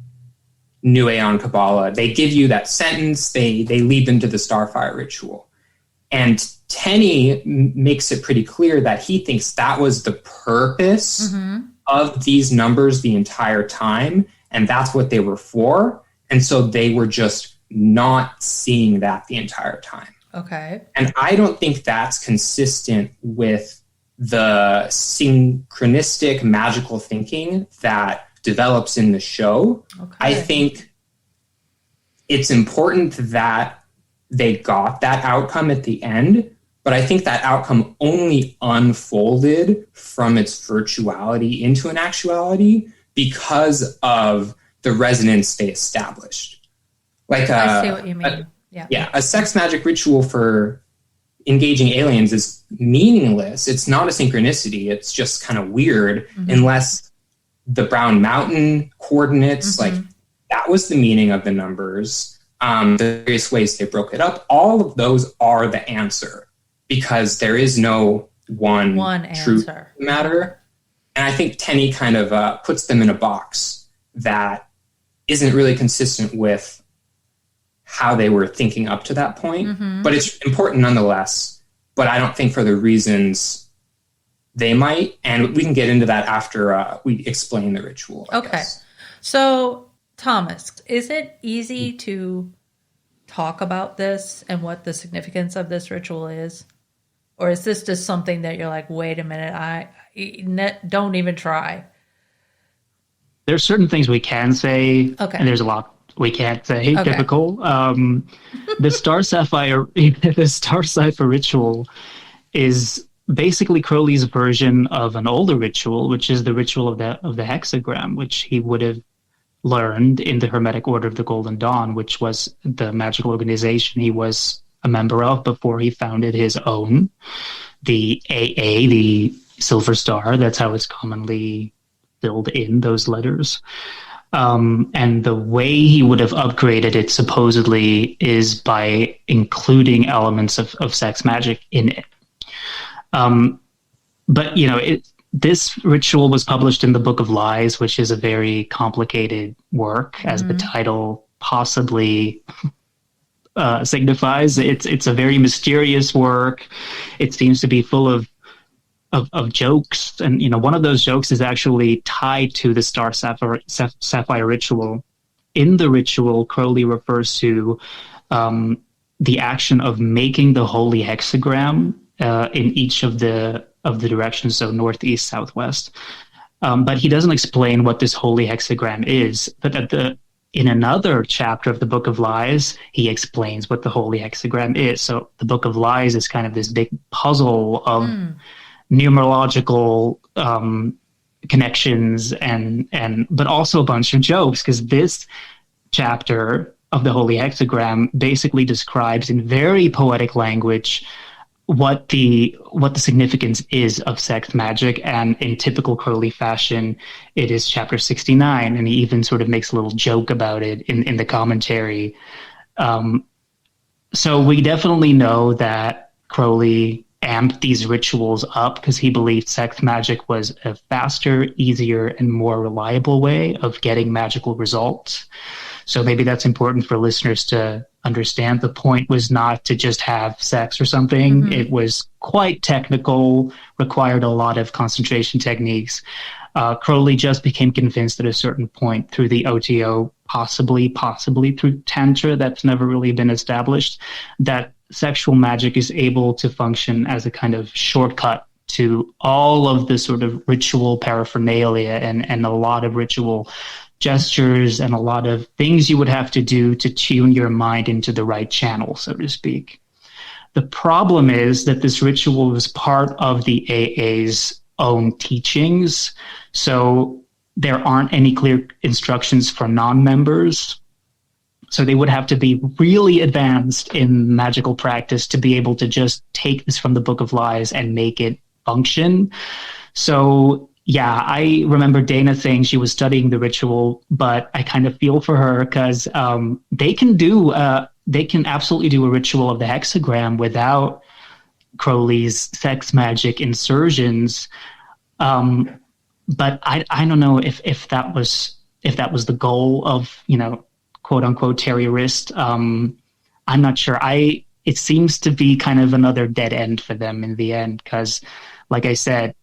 New Aeon Kabbalah, they give you that sentence, they lead them to the Starfire ritual. And Tenney makes it pretty clear that he thinks that was the purpose of these numbers the entire time, and that's what they were for. And so they were just not seeing that the entire time. Okay. And I don't think that's consistent with the synchronistic magical thinking that develops in the show. Okay. I think it's important that they got that outcome at the end, but I think that outcome only unfolded from its virtuality into an actuality because of the resonance they established. Like I see what you mean. A sex magic ritual for engaging aliens is meaningless. It's not a synchronicity. It's just kind of weird unless the Brown Mountain coordinates, like, that was the meaning of the numbers. The various ways they broke it up, all of those are the answer, because there is no one truth matter. And I think Tenney kind of puts them in a box that isn't really consistent with how they were thinking up to that point. But it's important nonetheless. But I don't think for the reasons they might. And we can get into that after we explain the ritual, I guess. So, Thomas, is it easy to talk about this and what the significance of this ritual is? Or is this just something that you're like, wait a minute, don't even try? There's certain things we can say, and there's a lot we can't say. Typical. The Star Sapphire, the Star Sapphire ritual is basically Crowley's version of an older ritual, which is the ritual of the hexagram, which he would have learned in the Hermetic Order of the Golden Dawn, which was the magical organization he was a member of before he founded his own, the AA, the Silver Star. That's how it's commonly filled in, those letters. And the way he would have upgraded it supposedly is by including elements of sex magic in it. But, this ritual was published in the Book of Lies, which is a very complicated work, as the title possibly signifies. It's a very mysterious work. It seems to be full of jokes. And, one of those jokes is actually tied to the Star Sapphire ritual. In the ritual, Crowley refers to the action of making the holy hexagram in each of the directions, so northeast, southwest. But he doesn't explain what this holy hexagram is. But in another chapter of the Book of Lies, he explains what the holy hexagram is. So the Book of Lies is kind of this big puzzle of numerological connections but also a bunch of jokes, because this chapter of the holy hexagram basically describes in very poetic language what the significance is of sex magic, and in typical Crowley fashion, it is chapter 69, and he even sort of makes a little joke about it in the commentary. So we definitely know that Crowley amped these rituals up because he believed sex magic was a faster, easier, and more reliable way of getting magical results. So maybe that's important for listeners to understand. The point was not to just have sex or something. It was quite technical, required a lot of concentration techniques. Crowley just became convinced at a certain point through the OTO, possibly through Tantra, that's never really been established, that sexual magic is able to function as a kind of shortcut to all of the sort of ritual paraphernalia and a lot of ritual gestures and a lot of things you would have to do to tune your mind into the right channel, so to speak. The problem is that this ritual was part of the AA's own teachings, so there aren't any clear instructions for non-members. So they would have to be really advanced in magical practice to be able to just take this from the Book of Lies and make it function. So yeah, I remember Dana saying she was studying the ritual, but I kind of feel for her because they can absolutely do a ritual of the hexagram without Crowley's sex magic insertions. But I don't know if that was the goal of, quote unquote terrorist. I'm not sure. It seems to be kind of another dead end for them in the end, because like I said,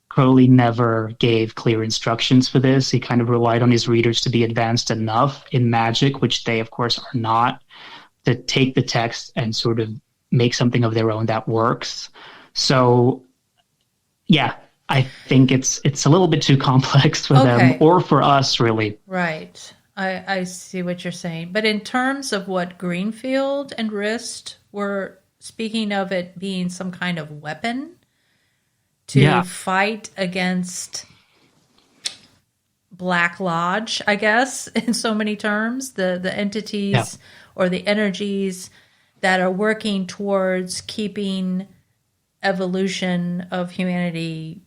Crowley never gave clear instructions for this. He kind of relied on his readers to be advanced enough in magic, which they of course are not, to take the text and sort of make something of their own that works. So yeah, I think it's a little bit too complex for them, or for us, really. Right. I see what you're saying. But in terms of what Greenfield and Rist were speaking of, it being some kind of weapon to fight against Black Lodge, I guess, in so many terms, the entities or the energies that are working towards keeping evolution of humanity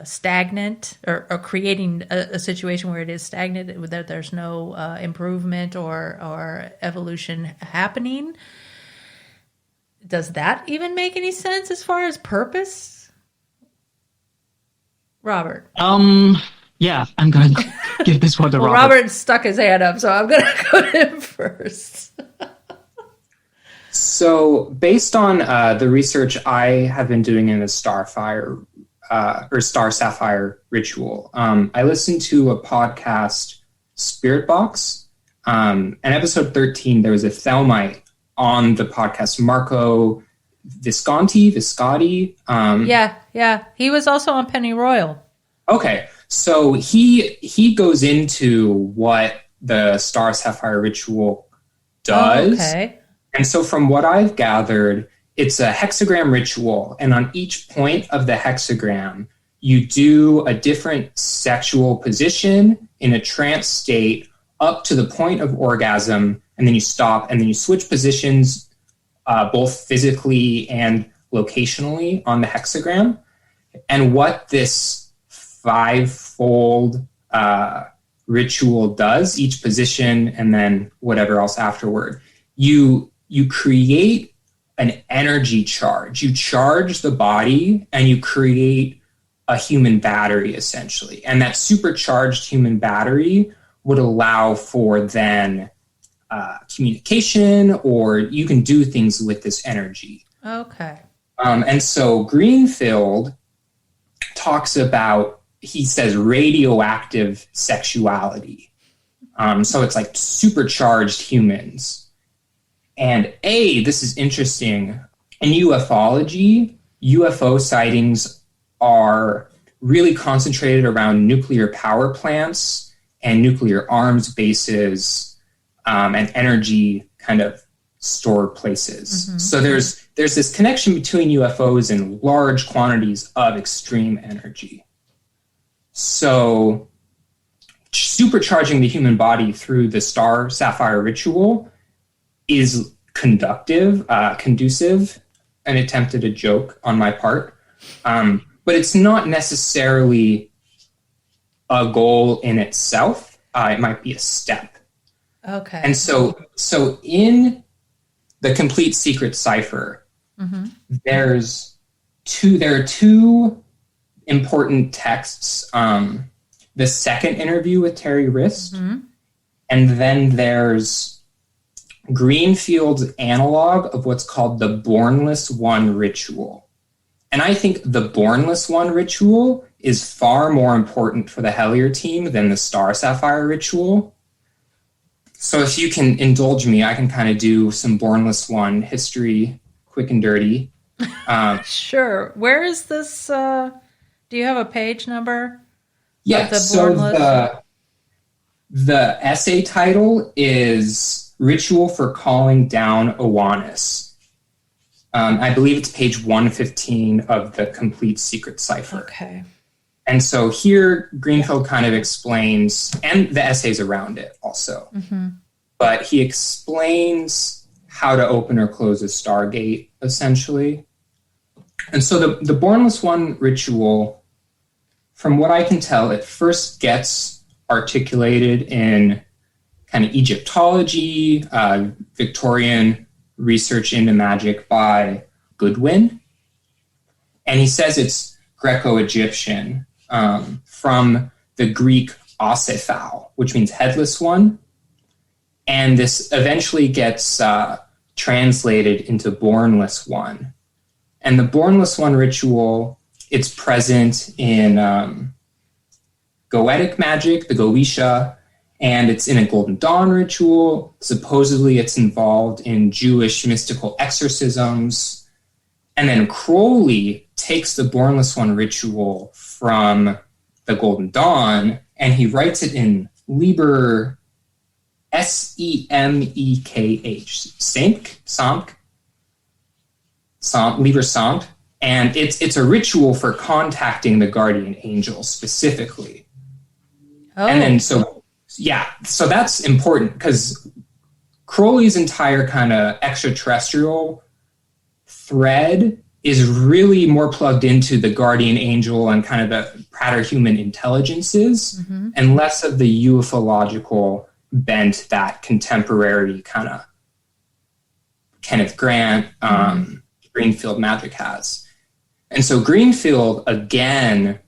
stagnant, or creating a situation where it is stagnant, that there's no improvement or evolution happening. Does that even make any sense as far as purpose? Robert? Yeah, I'm going to give this one to Robert. Robert stuck his hand up, so I'm going to go to him first. So based on the research I have been doing in the Star Sapphire ritual, I listened to a podcast, Spirit Box, and episode 13, there was a Thelmite on the podcast, Marco Viscotti. Yeah. He was also on Penny Royal. Okay, so he goes into what the Star Sapphire ritual does. Okay. And so from what I've gathered, it's a hexagram ritual, and on each point of the hexagram, you do a different sexual position in a trance state up to the point of orgasm, and then you stop, and then you switch positions both physically and locationally on the hexagram. And what this five-fold ritual does, each position and then whatever else afterward, you create an energy charge. You charge the body and you create a human battery, essentially. And that supercharged human battery would allow for then communication, or you can do things with this energy. Okay. And so Greenfield talks about, he says, radioactive sexuality. So it's like supercharged humans. And this is interesting. In ufology, UFO sightings are really concentrated around nuclear power plants and nuclear arms bases, and energy kind of store places. Mm-hmm. So there's this connection between UFOs and large quantities of extreme energy. So supercharging the human body through the Star Sapphire ritual is conducive, an attempt at a joke on my part. But it's not necessarily a goal in itself. It might be a step. Okay. And so in the Complete Secret Cipher, mm-hmm. there are two important texts. The second interview with Terry Rist, mm-hmm. and then there's Greenfield's analog of what's called the Bornless One ritual. And I think the Bornless One ritual is far more important for the Hellier team than the Star Sapphire ritual. So if you can indulge me, I can kind of do some Bornless One history, quick and dirty. Sure. Where is this? Do you have a page number? Yeah, so The essay title is Ritual for Calling Down Oannes. I believe it's page 115 of the Complete Secret Cipher. Okay. And so here, Greenfield kind of explains, and the essays around it also, but he explains how to open or close a Stargate, essentially. And so the Bornless One ritual, from what I can tell, it first gets articulated in kind of Egyptology, Victorian research into magic by Goodwin. And he says it's Greco-Egyptian, from the Greek osephao, which means headless one. And this eventually gets translated into Bornless One. And the Bornless One ritual, it's present in Goetic magic, the Goetia, and it's in a Golden Dawn ritual. Supposedly it's involved in Jewish mystical exorcisms. And then Crowley takes the Bornless One ritual from the Golden Dawn, and he writes it in Liber Semekh, Liber Semekh, and it's a ritual for contacting the guardian angel specifically. Oh. And then so that's important because Crowley's entire kind of extraterrestrial thread is really more plugged into the guardian angel and kind of the prater-human intelligences, and less of the ufological bent that contemporary kind of Kenneth Grant, Greenfield magic has. And so Greenfield, again,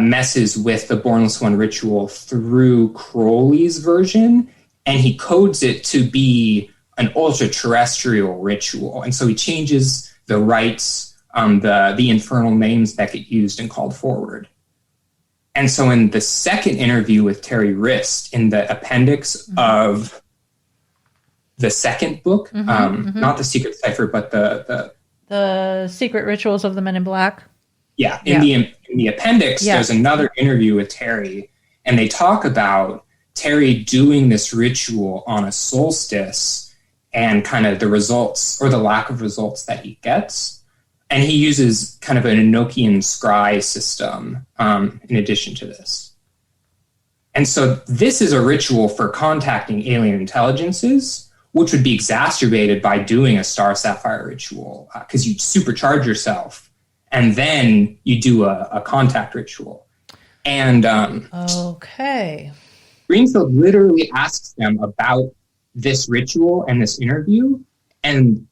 messes with the Bornless One ritual through Crowley's version, and he codes it to be an ultra-terrestrial ritual. And so he changes the rites, the infernal names that get used and called forward. And so in the second interview with Terry Wrist, in the appendix of the second book, not the Secret Cipher, but the Secret Rituals of the Men in Black. Yeah, in the appendix, there's another interview with Terry, and they talk about Terry doing this ritual on a solstice and kind of the results or the lack of results that he gets. And he uses kind of an Enochian scry system in addition to this. And so this is a ritual for contacting alien intelligences, which would be exacerbated by doing a Star Sapphire ritual, because you supercharge yourself and then you do a contact ritual. And okay, Greenfield literally asks them about this ritual and this interview, and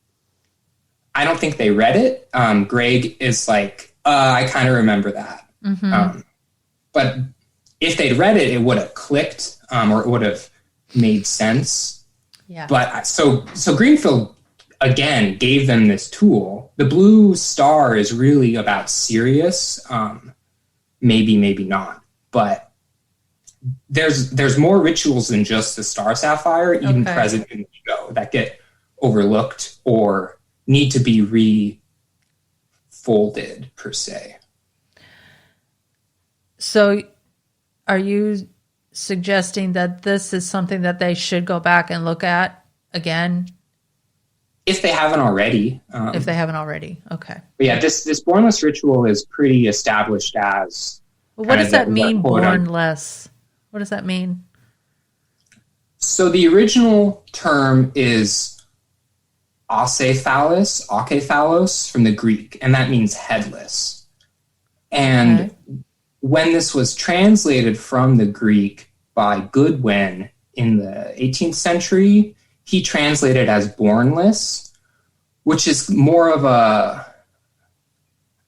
I don't think they read it. Greg is like, I kind of remember that. But if they'd read it, it would have clicked, or it would have made sense. Yeah. But so Greenfield, again, gave them this tool. The blue star is really about Sirius. Maybe not. But there's more rituals than just the Star Sapphire, even present in the show, that get overlooked or need to be refolded, per se. So are you suggesting that this is something that they should go back and look at again? If they haven't already. Okay. But yeah, this bornless ritual is pretty established as... Well, what does that mean, bornless? What does that mean? So the original term is akephalos from the Greek, and that means headless. And when this was translated from the Greek by Goodwin in the 18th century, he translated as bornless, which is more of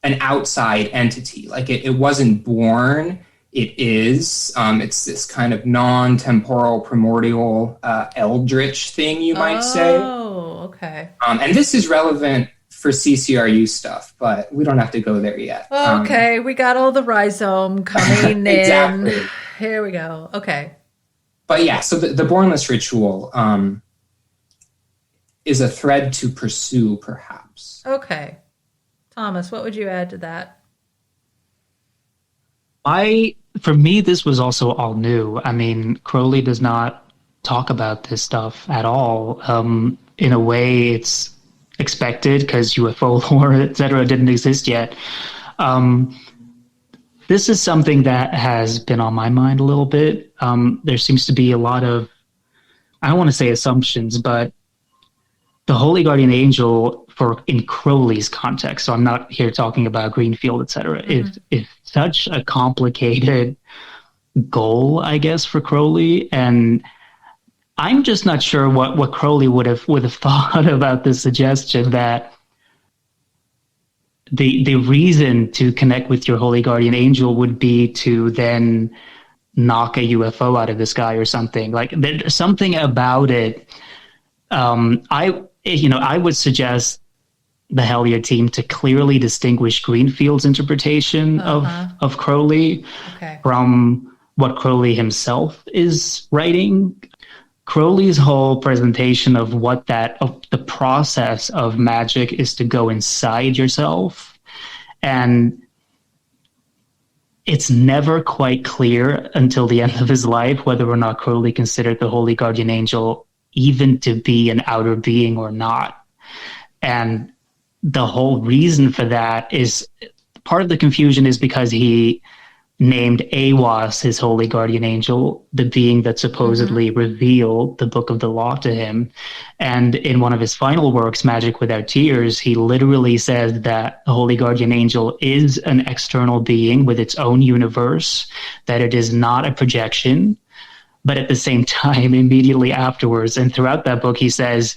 an outside entity. Like it wasn't born, it is. It's this kind of non-temporal, primordial, eldritch thing, you might say. Oh, okay. And this is relevant for CCRU stuff, but we don't have to go there yet. Okay, we got all the rhizome coming exactly. in. Here we go. Okay. But yeah, so the bornless ritual is a thread to pursue, perhaps. Okay. Thomas, what would you add to that? My for me, this was also all new. I mean, Crowley does not talk about this stuff at all. In a way, it's expected because UFO lore, etc., didn't exist yet. This is something that has been on my mind a little bit. There seems to be a lot of, I don't want to say assumptions, but the Holy Guardian Angel, in Crowley's context, so I'm not here talking about Greenfield, etc., is such a complicated goal, I guess, for Crowley, and I'm just not sure what Crowley would have thought about the suggestion that the reason to connect with your Holy Guardian Angel would be to then knock a UFO out of the sky or something. Like, there's something about it. I would suggest the Hellier team to clearly distinguish Greenfield's interpretation of Crowley from what Crowley himself is writing. Crowley's whole presentation of the process of Magick is to go inside yourself, and it's never quite clear until the end of his life whether or not Crowley considered the Holy Guardian Angel even to be an outer being or not. And the whole reason for that is, part of the confusion is because he named Awas his Holy Guardian Angel, the being that supposedly revealed the Book of the Law to him. And in one of his final works, Magick Without Tears, he literally says that the Holy Guardian Angel is an external being with its own universe, that it is not a projection. But at the same time, immediately afterwards, and throughout that book, he says,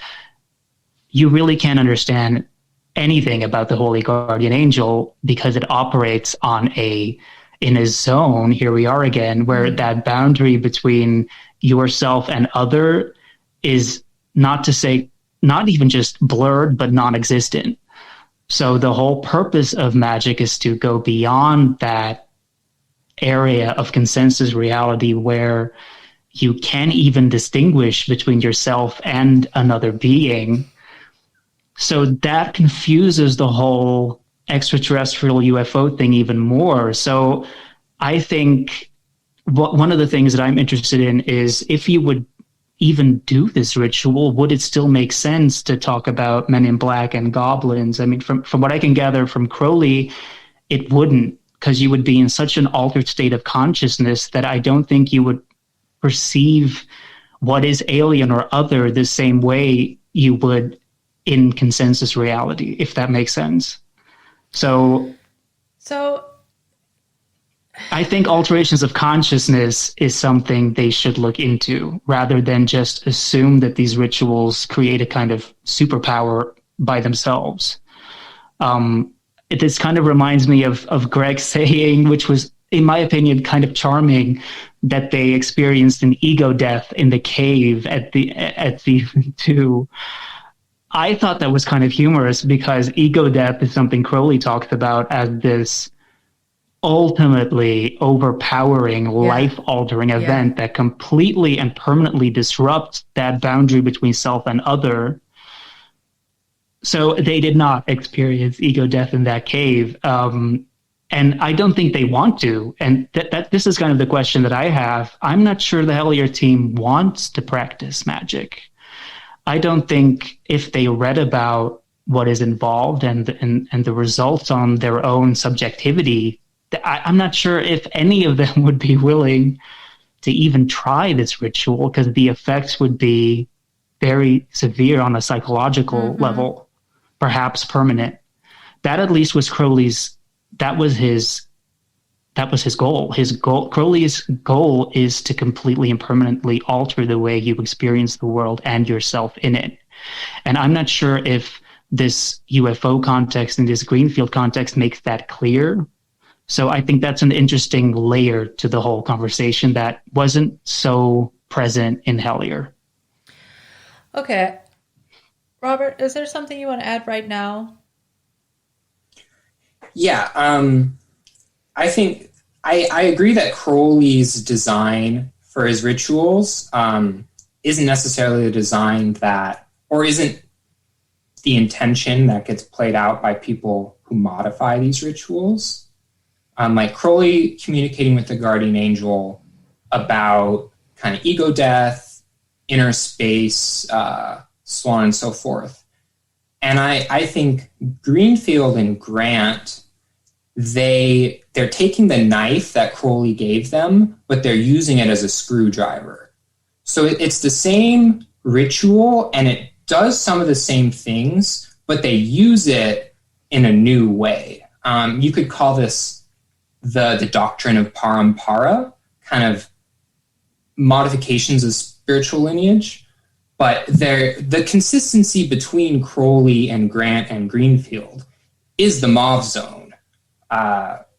you really can't understand anything about the Holy Guardian Angel because it operates in a zone, here we are again, where that boundary between yourself and other is, not to say, not even just blurred, but non-existent. So the whole purpose of Magick is to go beyond that area of consensus reality where you can't even distinguish between yourself and another being. So that confuses the whole extraterrestrial UFO thing even more. So I think one of the things that I'm interested in is, if you would even do this ritual, would it still make sense to talk about men in black and goblins? I mean, from what I can gather from Crowley, it wouldn't, because you would be in such an altered state of consciousness that I don't think you would perceive what is alien or other the same way you would in consensus reality, if that makes sense. So I think alterations of consciousness is something they should look into, rather than just assume that these rituals create a kind of superpower by themselves. This kind of reminds me of Greg saying, which was, in my opinion, kind of charming, that they experienced an ego death in the cave at season 2. I thought that was kind of humorous, because ego death is something Crowley talks about as this ultimately overpowering, life-altering event that completely and permanently disrupts that boundary between self and other. So they did not experience ego death in that cave. And I don't think they want to. And this is kind of the question that I have. I'm not sure the Hellier team wants to practice magic. I don't think, if they read about what is involved and the results on their own subjectivity, I'm not sure if any of them would be willing to even try this ritual, because the effects would be very severe on a psychological level, perhaps permanent. That at least was Crowley's. That was his goal. Crowley's goal is to completely and permanently alter the way you experience the world and yourself in it. And I'm not sure if this UFO context and this Greenfield context makes that clear. So I think that's an interesting layer to the whole conversation that wasn't so present in Hellier. Okay. Robert, is there something you want to add right now? Yeah, I think I agree that Crowley's design for his rituals isn't necessarily the design that, or isn't the intention that gets played out by people who modify these rituals. like Crowley communicating with the guardian angel about kind of ego death, inner space, so on and so forth. And I think Greenfield and Grant, they're taking the knife that Crowley gave them, but they're using it as a screwdriver. So it's the same ritual, and it does some of the same things, but they use it in a new way. You could call this the doctrine of parampara, kind of modifications of spiritual lineage. But the consistency between Crowley and Grant and Greenfield is the Mauve Zone.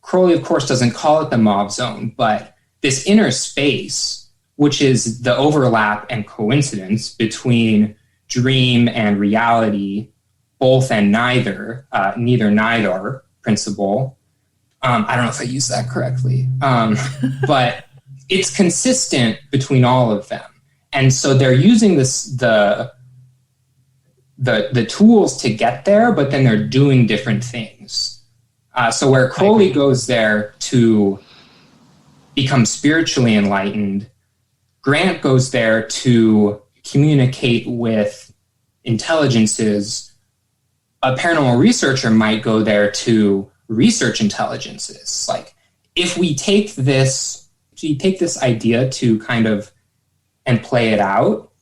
Crowley, of course, doesn't call it the Mauve Zone, but this inner space, which is the overlap and coincidence between dream and reality, both and neither, neither principle. I don't know if I used that correctly, but it's consistent between all of them. And so they're using the tools to get there, but then they're doing different things. So where Crowley goes there to become spiritually enlightened, Grant goes there to communicate with intelligences. A paranormal researcher might go there to research intelligences. Like, if we take this idea to kind of and play it out,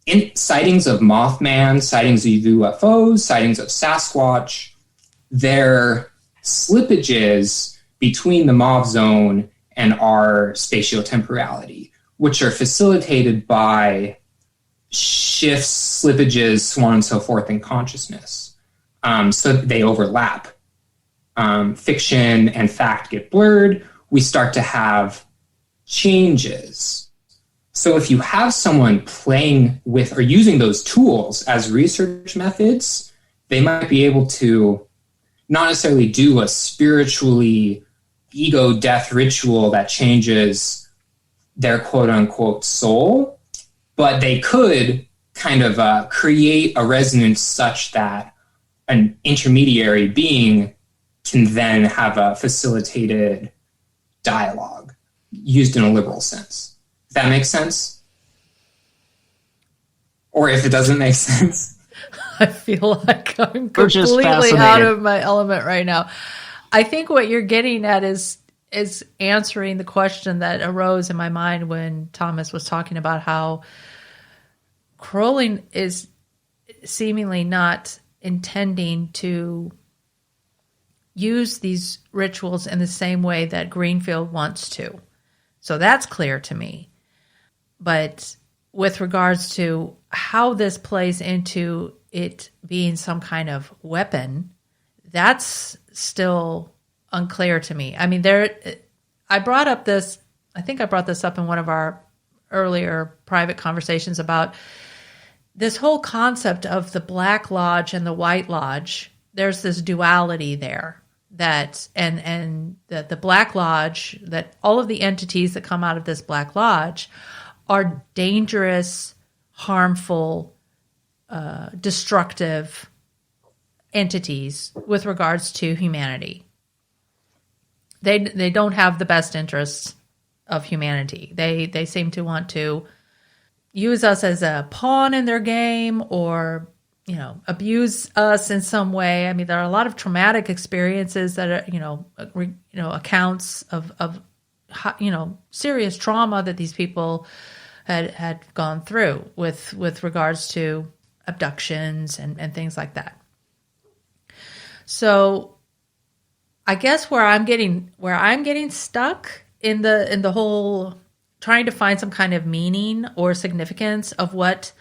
in sightings of Mothman, sightings of UFOs, sightings of Sasquatch, they're slippages between the Mauve Zone and our spatiotemporality, which are facilitated by shifts, slippages, so on and so forth in consciousness. So they overlap. Fiction and fact get blurred. We start to have changes. So if you have someone playing with or using those tools as research methods, they might be able to not necessarily do a spiritually ego death ritual that changes their quote unquote soul, but they could kind of create a resonance such that an intermediary being can then have a facilitated dialogue used in a liberal sense. If that makes sense? Or if it doesn't make sense. I feel like I'm completely out of my element right now. I think what you're getting at is answering the question that arose in my mind when Thomas was talking about how Crowley is seemingly not intending to use these rituals in the same way that Greenfield wants to. So that's clear to me. But with regards to how this plays into it being some kind of weapon, that's still unclear to me. I mean, I think I brought this up in one of our earlier private conversations about this whole concept of the Black Lodge and the White Lodge. There's this duality there that, and the Black Lodge, that all of the entities that come out of this Black Lodge are dangerous, harmful, destructive entities with regards to humanity. They don't have the best interests of humanity. They seem to want to use us as a pawn in their game, or abuse us in some way. I mean, there are a lot of traumatic experiences that are accounts of serious trauma that these people had gone through with regards to abductions and things like that. So I guess where I'm getting stuck in the whole trying to find some kind of meaning or significance of what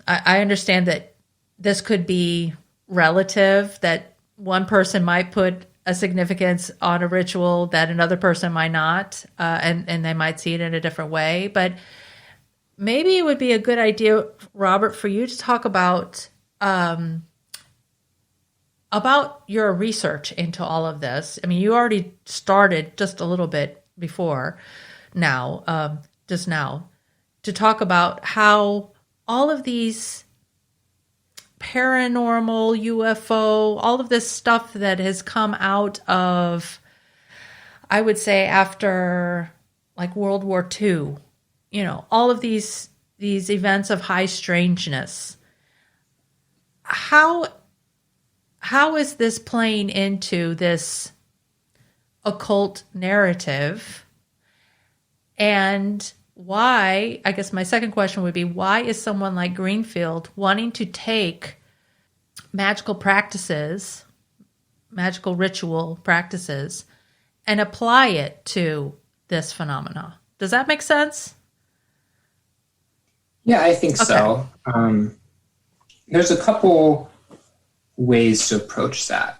I understand, that this could be relative, that one person might put a significance on a ritual that another person might not, and they might see it in a different way. But maybe it would be a good idea, Robert, for you to talk about your research into all of this. I mean, you already started just a little bit before now, just now, to talk about how all of these paranormal, UFO, all of this stuff that has come out of, I would say, after like World War II, all of these events of high strangeness. How is this playing into this occult narrative? And why, I guess my second question would be, why is someone like Greenfield wanting to take magical practices, magical ritual practices, and apply it to this phenomena? Does that make sense? Yeah, I think so. There's a couple ways to approach that.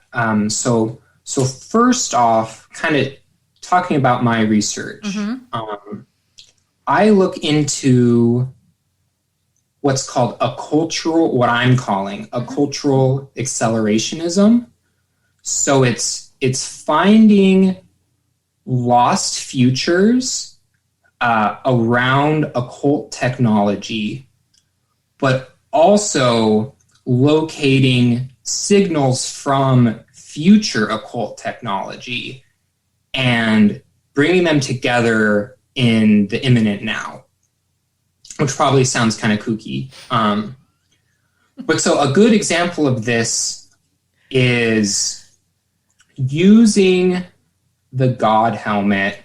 So first off, kind of talking about my research, I look into what's called what I'm calling a cultural accelerationism. So it's finding lost futures around occult technology, but also locating signals from future occult technology and bringing them together in the imminent now, which probably sounds kind of kooky. But so a good example of this is using the God helmet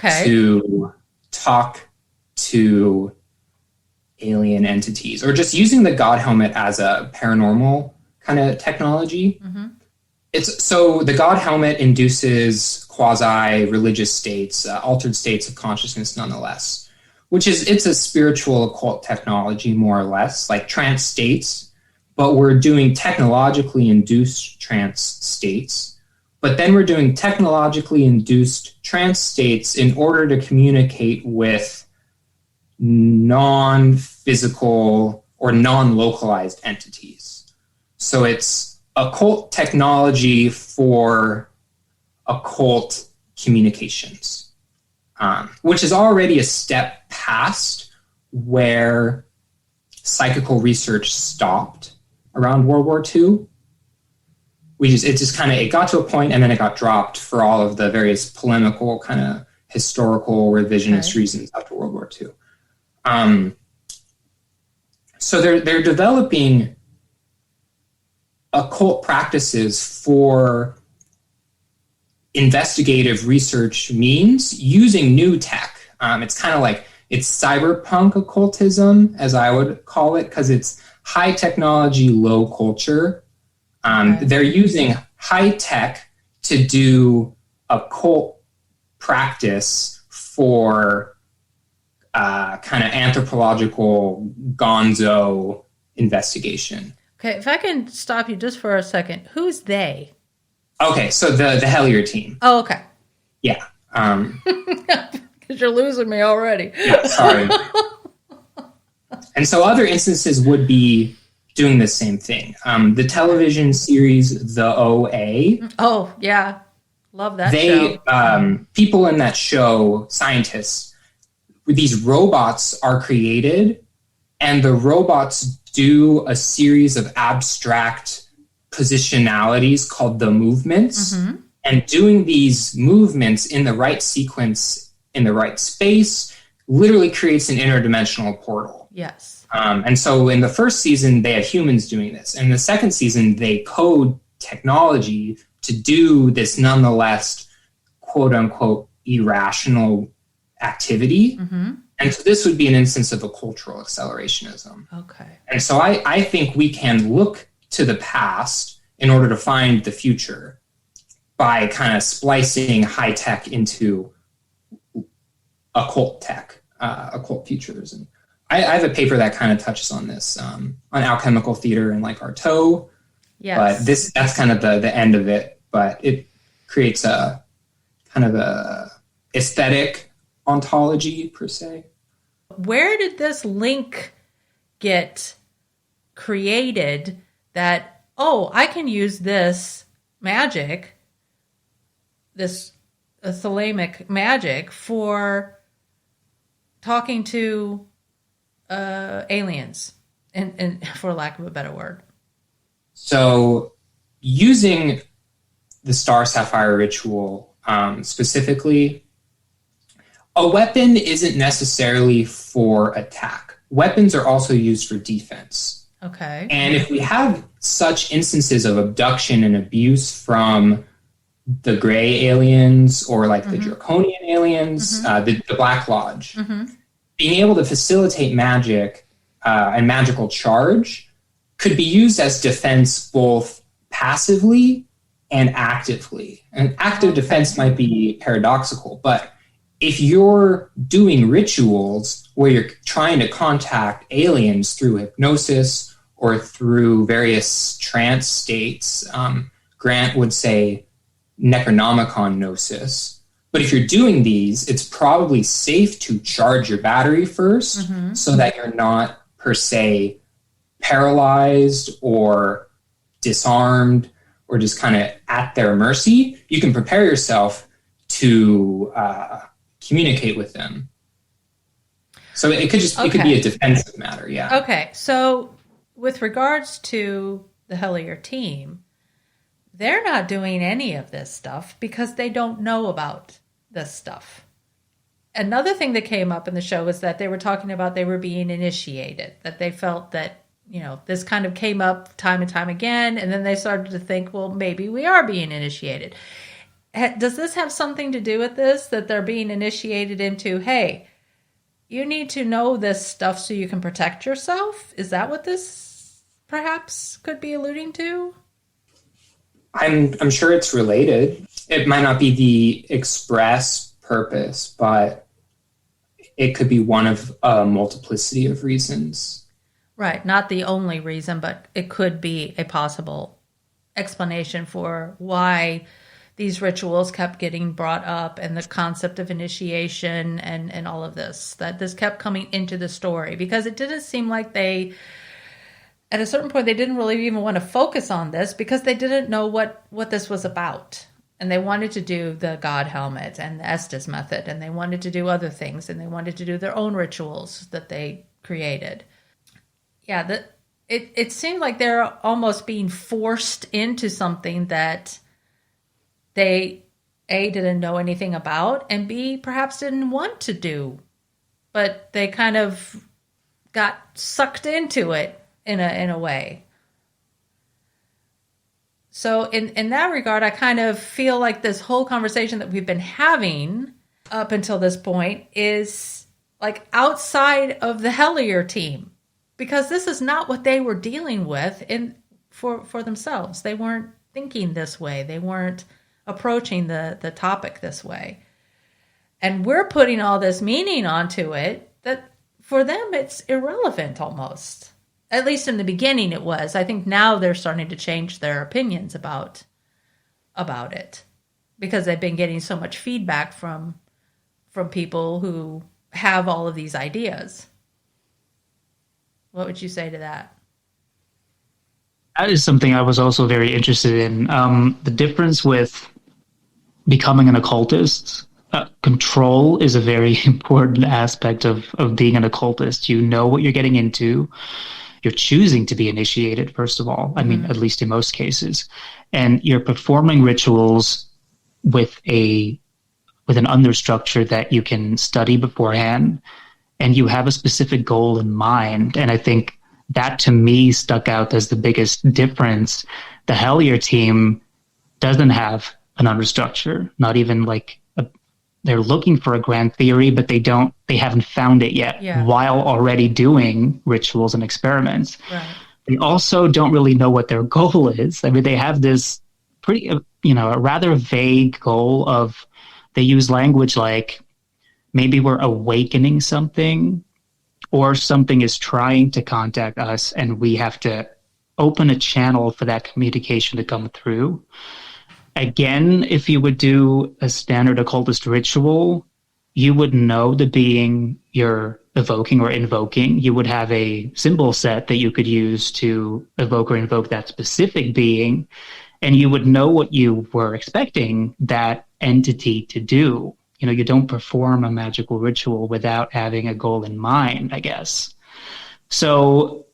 to talk to alien entities, or just using the God helmet as a paranormal kind of technology. It's so the God helmet induces quasi-religious states, altered states of consciousness nonetheless, it's a spiritual occult technology, more or less, like trance states, but we're doing technologically induced trance states. But then we're doing technologically induced trance states in order to communicate with non-physical or non-localized entities. So it's occult technology for occult communications, which is already a step past where psychical research stopped around World War II. It got to a point and then it got dropped for all of the various polemical kind of historical revisionist reasons after World War II. So they're developing occult practices for investigative research means using new tech. It's kind of like, it's cyberpunk occultism, as I would call it, because it's high technology, low culture. They're using high tech to do occult practice for kind of anthropological gonzo investigation. Okay, if I can stop you just for a second, who's they? Okay, so the Hellier team. Oh, okay. Yeah. Because you're losing me already. Yeah, sorry. And so other instances would be doing the same thing. The television series The OA. Oh, yeah. Love that show. People in that show, scientists, these robots are created, and the robots do a series of abstract positionalities called the movements. And doing these movements in the right sequence, in the right space, literally creates an interdimensional portal. Yes. And so in the first season, they had humans doing this. And in the second season, they code technology to do this nonetheless, quote unquote, irrational activity. And so this would be an instance of a cultural accelerationism. Okay. And so I think we can look to the past in order to find the future by kind of splicing high tech into occult tech, occult futures. And I have a paper that kind of touches on this, on alchemical theater and like Otto. Yes. But that's kind of the end of it. But it creates a kind of a aesthetic ontology per se. Where did this link get created that, I can use this magic, this thalamic magic, for talking to aliens, and for lack of a better word? So using the Star Sapphire ritual specifically, a weapon isn't necessarily for attack. Weapons are also used for defense. Okay. And if we have such instances of abduction and abuse from the gray aliens or like the draconian aliens, the Black Lodge, being able to facilitate magic and magical charge could be used as defense both passively and actively. And active defense might be paradoxical, but if you're doing rituals where you're trying to contact aliens through hypnosis or through various trance states, Grant would say Necronomicon gnosis. But if you're doing these, it's probably safe to charge your battery first so that you're not per se paralyzed or disarmed or just kind of at their mercy. You can prepare yourself to communicate with them. So it could just it could be a defensive matter, yeah. Okay, so with regards to the Hellier team, they're not doing any of this stuff because they don't know about this stuff. Another thing that came up in the show was that they were talking about they were being initiated, that they felt that, you know, this kind of came up time and time again, and then they started to think, well, maybe we are being initiated. Does this have something to do with this, that they're being initiated into, hey, you need to know this stuff so you can protect yourself? Is that what this perhaps could be alluding to? I'm sure it's related. It might not be the express purpose, but it could be one of a multiplicity of reasons. Right. Not the only reason, but it could be a possible explanation for why these rituals kept getting brought up and the concept of initiation and all of this, that this kept coming into the story, because it didn't seem like they, at a certain point, they didn't really even want to focus on this because they didn't know what this was about. And they wanted to do the God helmet and the Estes method, and they wanted to do other things, and they wanted to do their own rituals that they created. Yeah, it seemed like they're almost being forced into something that they, A, didn't know anything about, and B, perhaps didn't want to do. But they kind of got sucked into it in a way. So in that regard, I kind of feel like this whole conversation that we've been having up until this point is like outside of the Hellier team, because this is not what they were dealing with for themselves. They weren't thinking this way. They weren't approaching the topic this way. And we're putting all this meaning onto it that for them it's irrelevant almost. At least in the beginning it was. I think now they're starting to change their opinions about it, because they've been getting so much feedback from people who have all of these ideas. What would you say to that? That is something I was also very interested in. The difference with becoming an occultist. Control is a very important aspect of being an occultist. You know what you're getting into. You're choosing to be initiated, first of all. I mean, at least in most cases. And you're performing rituals with an understructure that you can study beforehand, and you have a specific goal in mind. And I think that, to me, stuck out as the biggest difference. The Hellier team doesn't have an understructure, not even like they're looking for a grand theory, but they haven't found it yet, while already doing rituals and experiments. Right. They also don't really know what their goal is. I mean, they have this pretty, a rather vague goal of, they use language like, maybe we're awakening something, or something is trying to contact us and we have to open a channel for that communication to come through. Again, if you would do a standard occultist ritual, you would know the being you're evoking or invoking. You would have a symbol set that you could use to evoke or invoke that specific being, and you would know what you were expecting that entity to do. You don't perform a magical ritual without having a goal in mind, I guess. So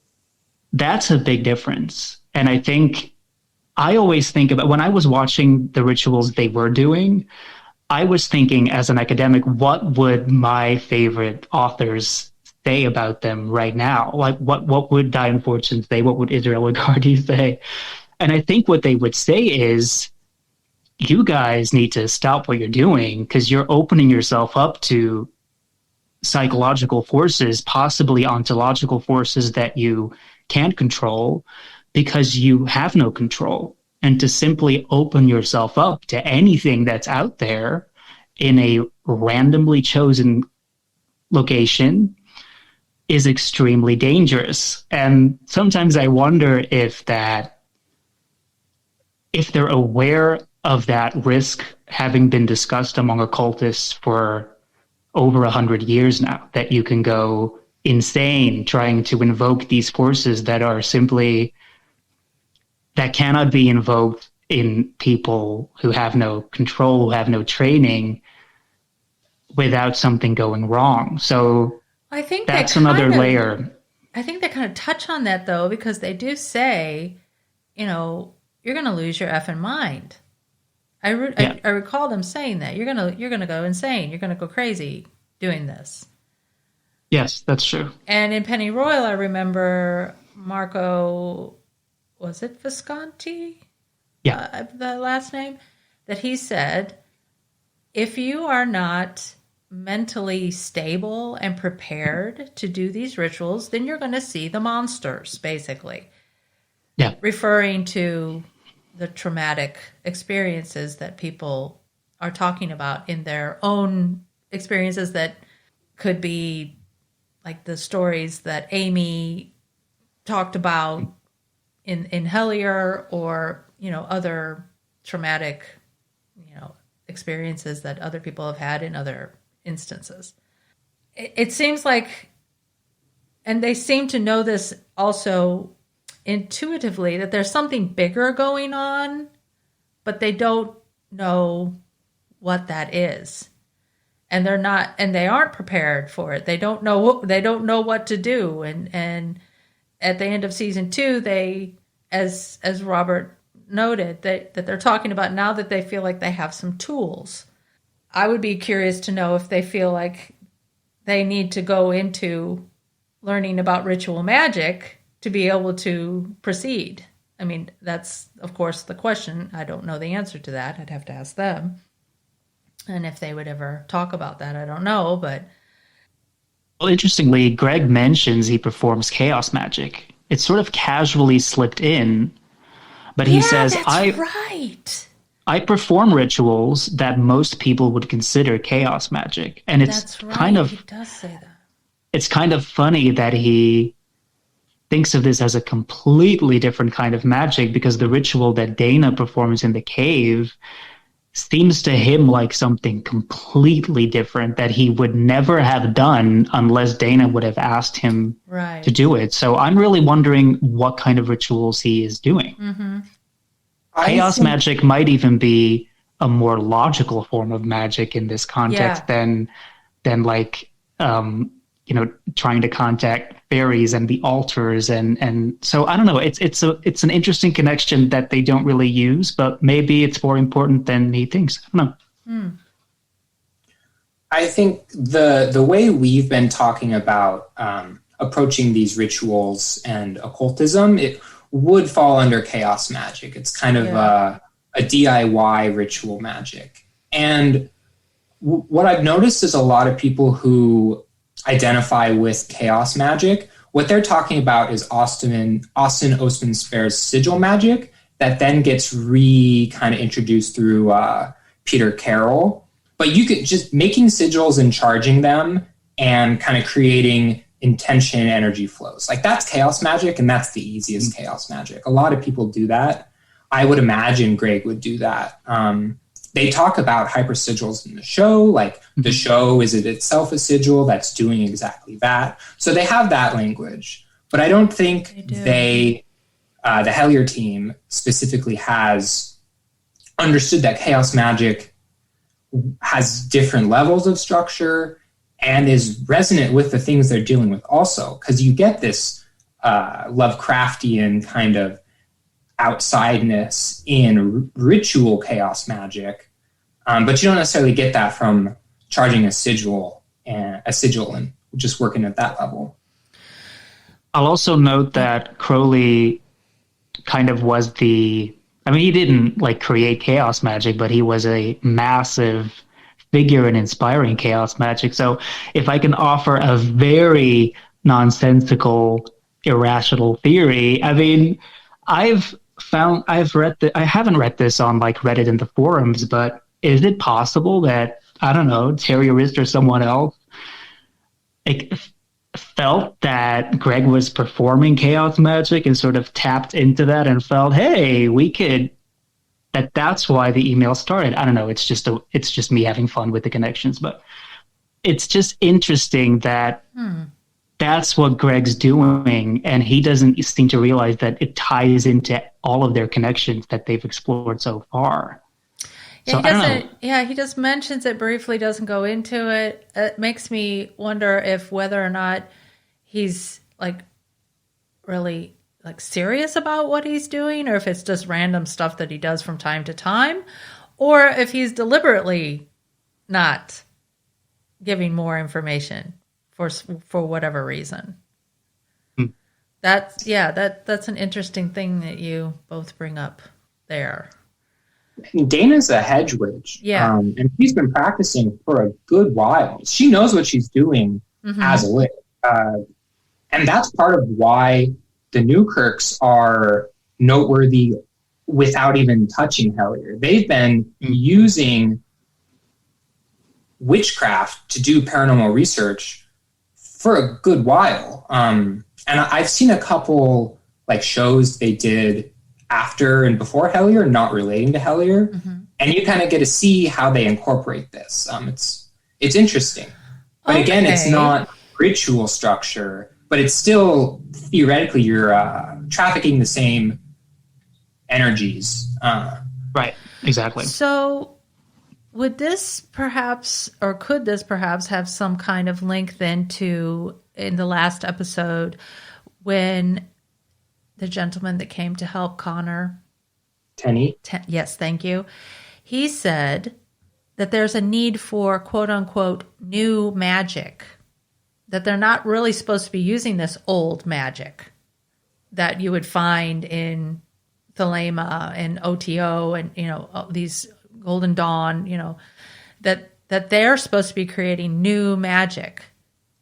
that's a big difference. And I think I always think about when I was watching the rituals they were doing, I was thinking as an academic, what would my favorite authors say about them right now? Like what would Diane Fortune say? What would Israel Lagarde say? And I think what they would say is, you guys need to stop what you're doing because you're opening yourself up to psychological forces, possibly ontological forces that you can't control because you have no control. And to simply open yourself up to anything that's out there in a randomly chosen location is extremely dangerous. And sometimes I wonder if they're aware of that risk having been discussed among occultists for over 100 years now, that you can go insane trying to invoke these forces that are simply, that cannot be invoked in people who have no control, who have no training, without something going wrong. So I think that's another layer. I think they kind of touch on that, though, because they do say, you're going to lose your effing mind. I recall them saying that you're gonna go insane. You're gonna go crazy doing this. Yes, that's true. And in Penny Royal, I remember Marco, was it Visconti? Yeah, the last name, that he said, if you are not mentally stable and prepared to do these rituals, then you're going to see the monsters, basically. Yeah, referring to the traumatic experiences that people are talking about in their own experiences, that could be like the stories that Amy talked about in Hellier, or, other traumatic, experiences that other people have had in other instances. It seems like, and they seem to know this also intuitively, that there's something bigger going on, but they don't know what that is, and they aren't prepared for it. They don't know what to do. And at the end of season 2, they, as Robert noted, that they're talking about now that they feel like they have some tools. I would be curious to know if they feel like they need to go into learning about ritual magic to be able to proceed. I mean, that's, of course, the question. I don't know the answer to that. I'd have to ask them. And if they would ever talk about that, I don't know. But well, interestingly, Greg mentions he performs chaos magic. It's sort of casually slipped in, but he says, that's right. I perform rituals that most people would consider chaos magic. And it's that's right. kind of, he does say that. It's kind of funny that he thinks of this as a completely different kind of magic, because the ritual that Dana performs in the cave seems to him like something completely different that he would never have done unless Dana would have asked him to do it. So I'm really wondering what kind of rituals he is doing. Mm-hmm. Chaos magic might even be a more logical form of magic in this context than like, trying to contact fairies and the altars, and so I don't know. It's an interesting connection that they don't really use, but maybe it's more important than he thinks. I don't know. I think the way we've been talking about approaching these rituals and occultism, it would fall under chaos magic. It's kind of a DIY ritual magic, and what I've noticed is a lot of people who identify with chaos magic, what they're talking about is Austin Ostman Spare's sigil magic that then gets kind of introduced through Peter Carroll. But you could just making sigils and charging them and kind of creating intention energy flows. Like, that's chaos magic, and that's the easiest chaos magic. A lot of people do that. I would imagine Greg would do that. They talk about hypersigils in the show, like the show is it itself a sigil that's doing exactly that. So they have that language, but I don't think the Hellier team specifically has understood that chaos magic has different levels of structure and is resonant with the things they're dealing with also, because you get this Lovecraftian kind of outsideness in ritual chaos magic, but you don't necessarily get that from charging a sigil and just working at that level. I'll also note that Crowley kind of was he didn't like create chaos magic, but he was a massive figure in inspiring chaos magic. So if I can offer a very nonsensical, irrational theory, I mean, I haven't read this on like Reddit in the forums, but is it possible that, I don't know, Terrorist or someone else like felt that Greg was performing chaos magic and sort of tapped into that and felt, hey, that's why the email started. I don't know. It's just me having fun with the connections, but it's just interesting that that's what Greg's doing, and he doesn't seem to realize that it ties into all of their connections that they've explored so far. Yeah, he just mentions it briefly, doesn't go into it. It makes me wonder if whether or not he's like really like serious about what he's doing, or if it's just random stuff that he does from time to time, or if he's deliberately not giving more information for whatever reason. That's an interesting thing that you both bring up there. Dana's a hedge witch, and she's been practicing for a good while. She knows what she's doing as a witch, and that's part of why the Newkirks are noteworthy without even touching Hellier. They've been using witchcraft to do paranormal research for a good while, and I've seen a couple like shows they did after and before Hellier, not relating to Hellier, and you kind of get to see how they incorporate this. It's interesting, but again, it's not ritual structure, but it's still theoretically you're trafficking the same energies. Right, exactly. So would this perhaps, or could this perhaps have some kind of link then to, in the last episode, when the gentleman that came to help Connor, Tenny? Yes, thank you. He said that there's a need for quote unquote new magic, that they're not really supposed to be using this old magic that you would find in Thelema and OTO and, these Golden Dawn, that they're supposed to be creating new magic.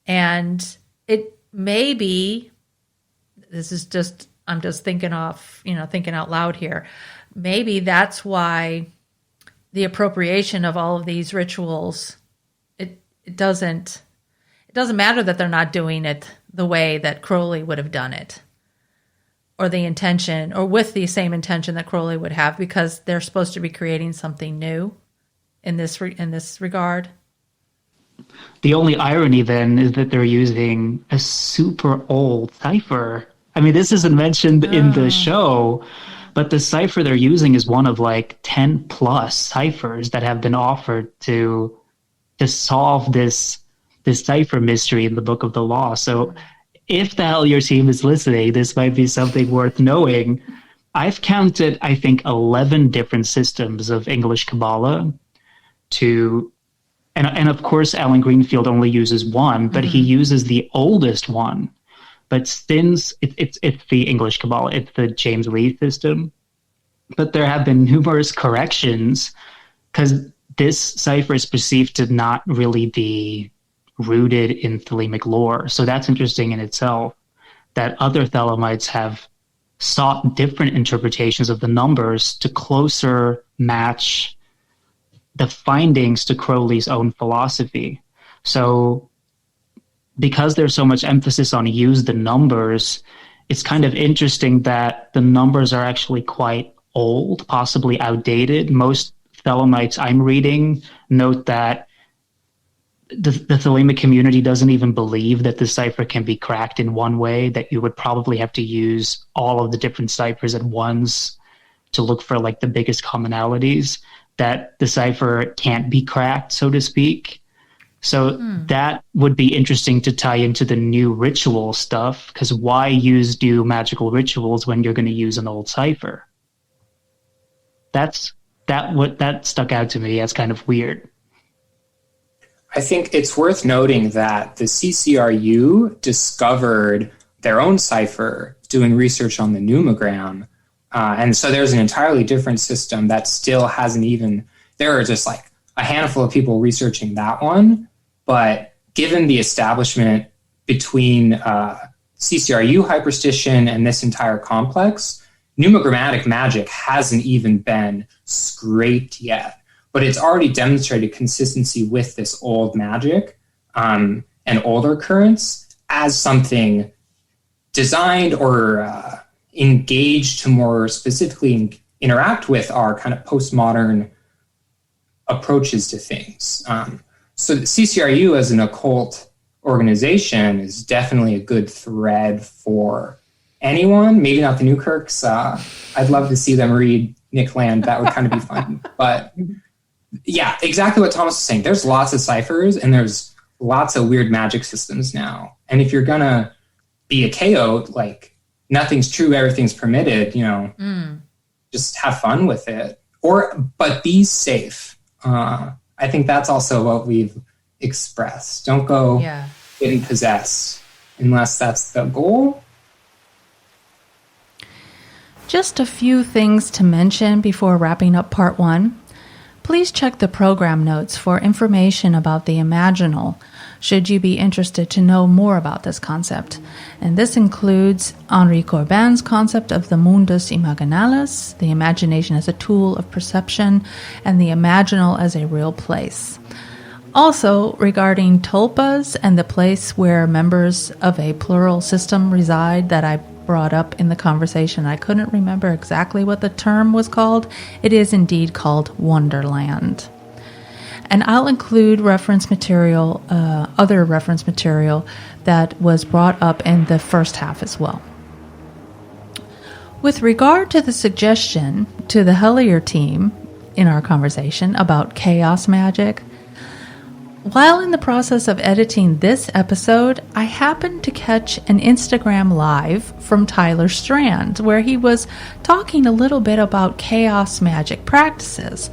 And it may be, I'm just thinking out loud here. Maybe that's why the appropriation of all of these rituals, it doesn't matter that they're not doing it the way that Crowley would have done it, or the intention, or with the same intention that Crowley would have, because they're supposed to be creating something new in this regard. The only irony then is that they're using a super old cipher. I mean, this isn't mentioned in the show, but the cipher they're using is one of like 10 plus ciphers that have been offered to solve this cipher mystery in the Book of the Law. So if the Hellier team is listening, this might be something worth knowing. I've counted, I think, 11 different systems of English Kabbalah and of course, Alan Greenfield only uses one, but he uses the oldest one. But since it's the English Kabbalah, it's the James Lee system. But there have been numerous corrections because this cipher is perceived to not really be rooted in Thelemic lore. So that's interesting in itself, that other Thelemites have sought different interpretations of the numbers to closer match the findings to Crowley's own philosophy. So because there's so much emphasis on use the numbers, it's kind of interesting that the numbers are actually quite old, possibly outdated. Most Thelemites I'm reading note that the Thelemic community doesn't even believe that the cipher can be cracked in one way, that you would probably have to use all of the different ciphers at once to look for like the biggest commonalities, that the cipher can't be cracked, so to speak. So that would be interesting to tie into the new ritual stuff, because why use new magical rituals when you're going to use an old cipher? That stuck out to me as kind of weird. I think it's worth noting that the CCRU discovered their own cipher doing research on the numogram. And so there's an entirely different system that still hasn't even, there are just like a handful of people researching that one. But given the establishment between CCRU hyperstition and this entire complex, numogrammatic magic hasn't even been scraped yet. But it's already demonstrated consistency with this old magic and older currents as something designed or engaged to more specifically interact with our kind of postmodern approaches to things. So the CCRU as an occult organization is definitely a good thread for anyone. Maybe not the Newkirks. I'd love to see them read Nick Land. That would kind of be fun. But yeah, exactly what Thomas was saying. There's lots of ciphers and there's lots of weird magic systems now. And if you're going to be a chaot, like nothing's true, everything's permitted, just have fun with it. But be safe. I think that's also what we've expressed. Don't go getting possessed unless that's the goal. Just a few things to mention before wrapping up part 1. Please check the program notes for information about the Imaginal, should you be interested to know more about this concept. And this includes Henri Corbin's concept of the Mundus Imaginalis, the imagination as a tool of perception, and the Imaginal as a real place. Also, regarding Tulpas and the place where members of a plural system reside that I brought up in the conversation, I couldn't remember exactly what the term was called. It is indeed called Wonderland. And I'll include reference material, other reference material that was brought up in the first half as well. With regard to the suggestion to the Hellier team in our conversation about chaos magic, while in the process of editing this episode, I happened to catch an Instagram live from Tyler Strand, where he was talking a little bit about chaos magic practices.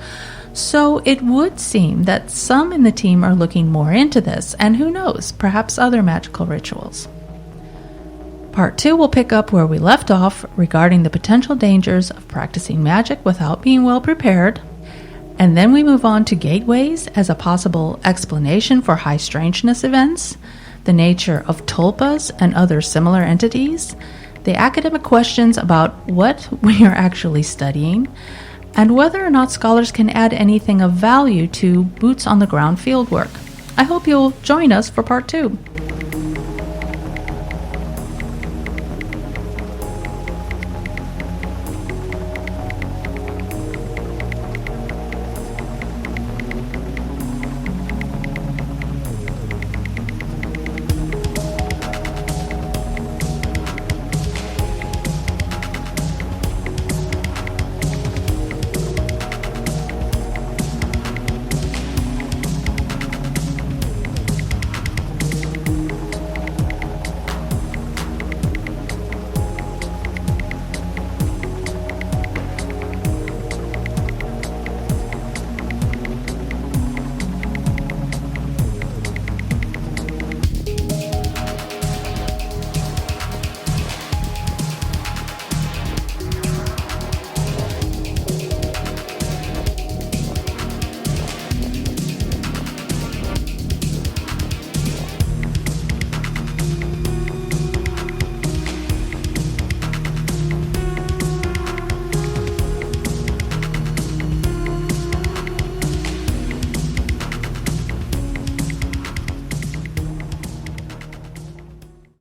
So it would seem that some in the team are looking more into this, and who knows, perhaps other magical rituals. Part 2 will pick up where we left off regarding the potential dangers of practicing magic without being well prepared. And then we move on to gateways as a possible explanation for high strangeness events, the nature of tulpas and other similar entities, the academic questions about what we are actually studying, and whether or not scholars can add anything of value to boots-on-the-ground fieldwork. I hope you'll join us for part 2.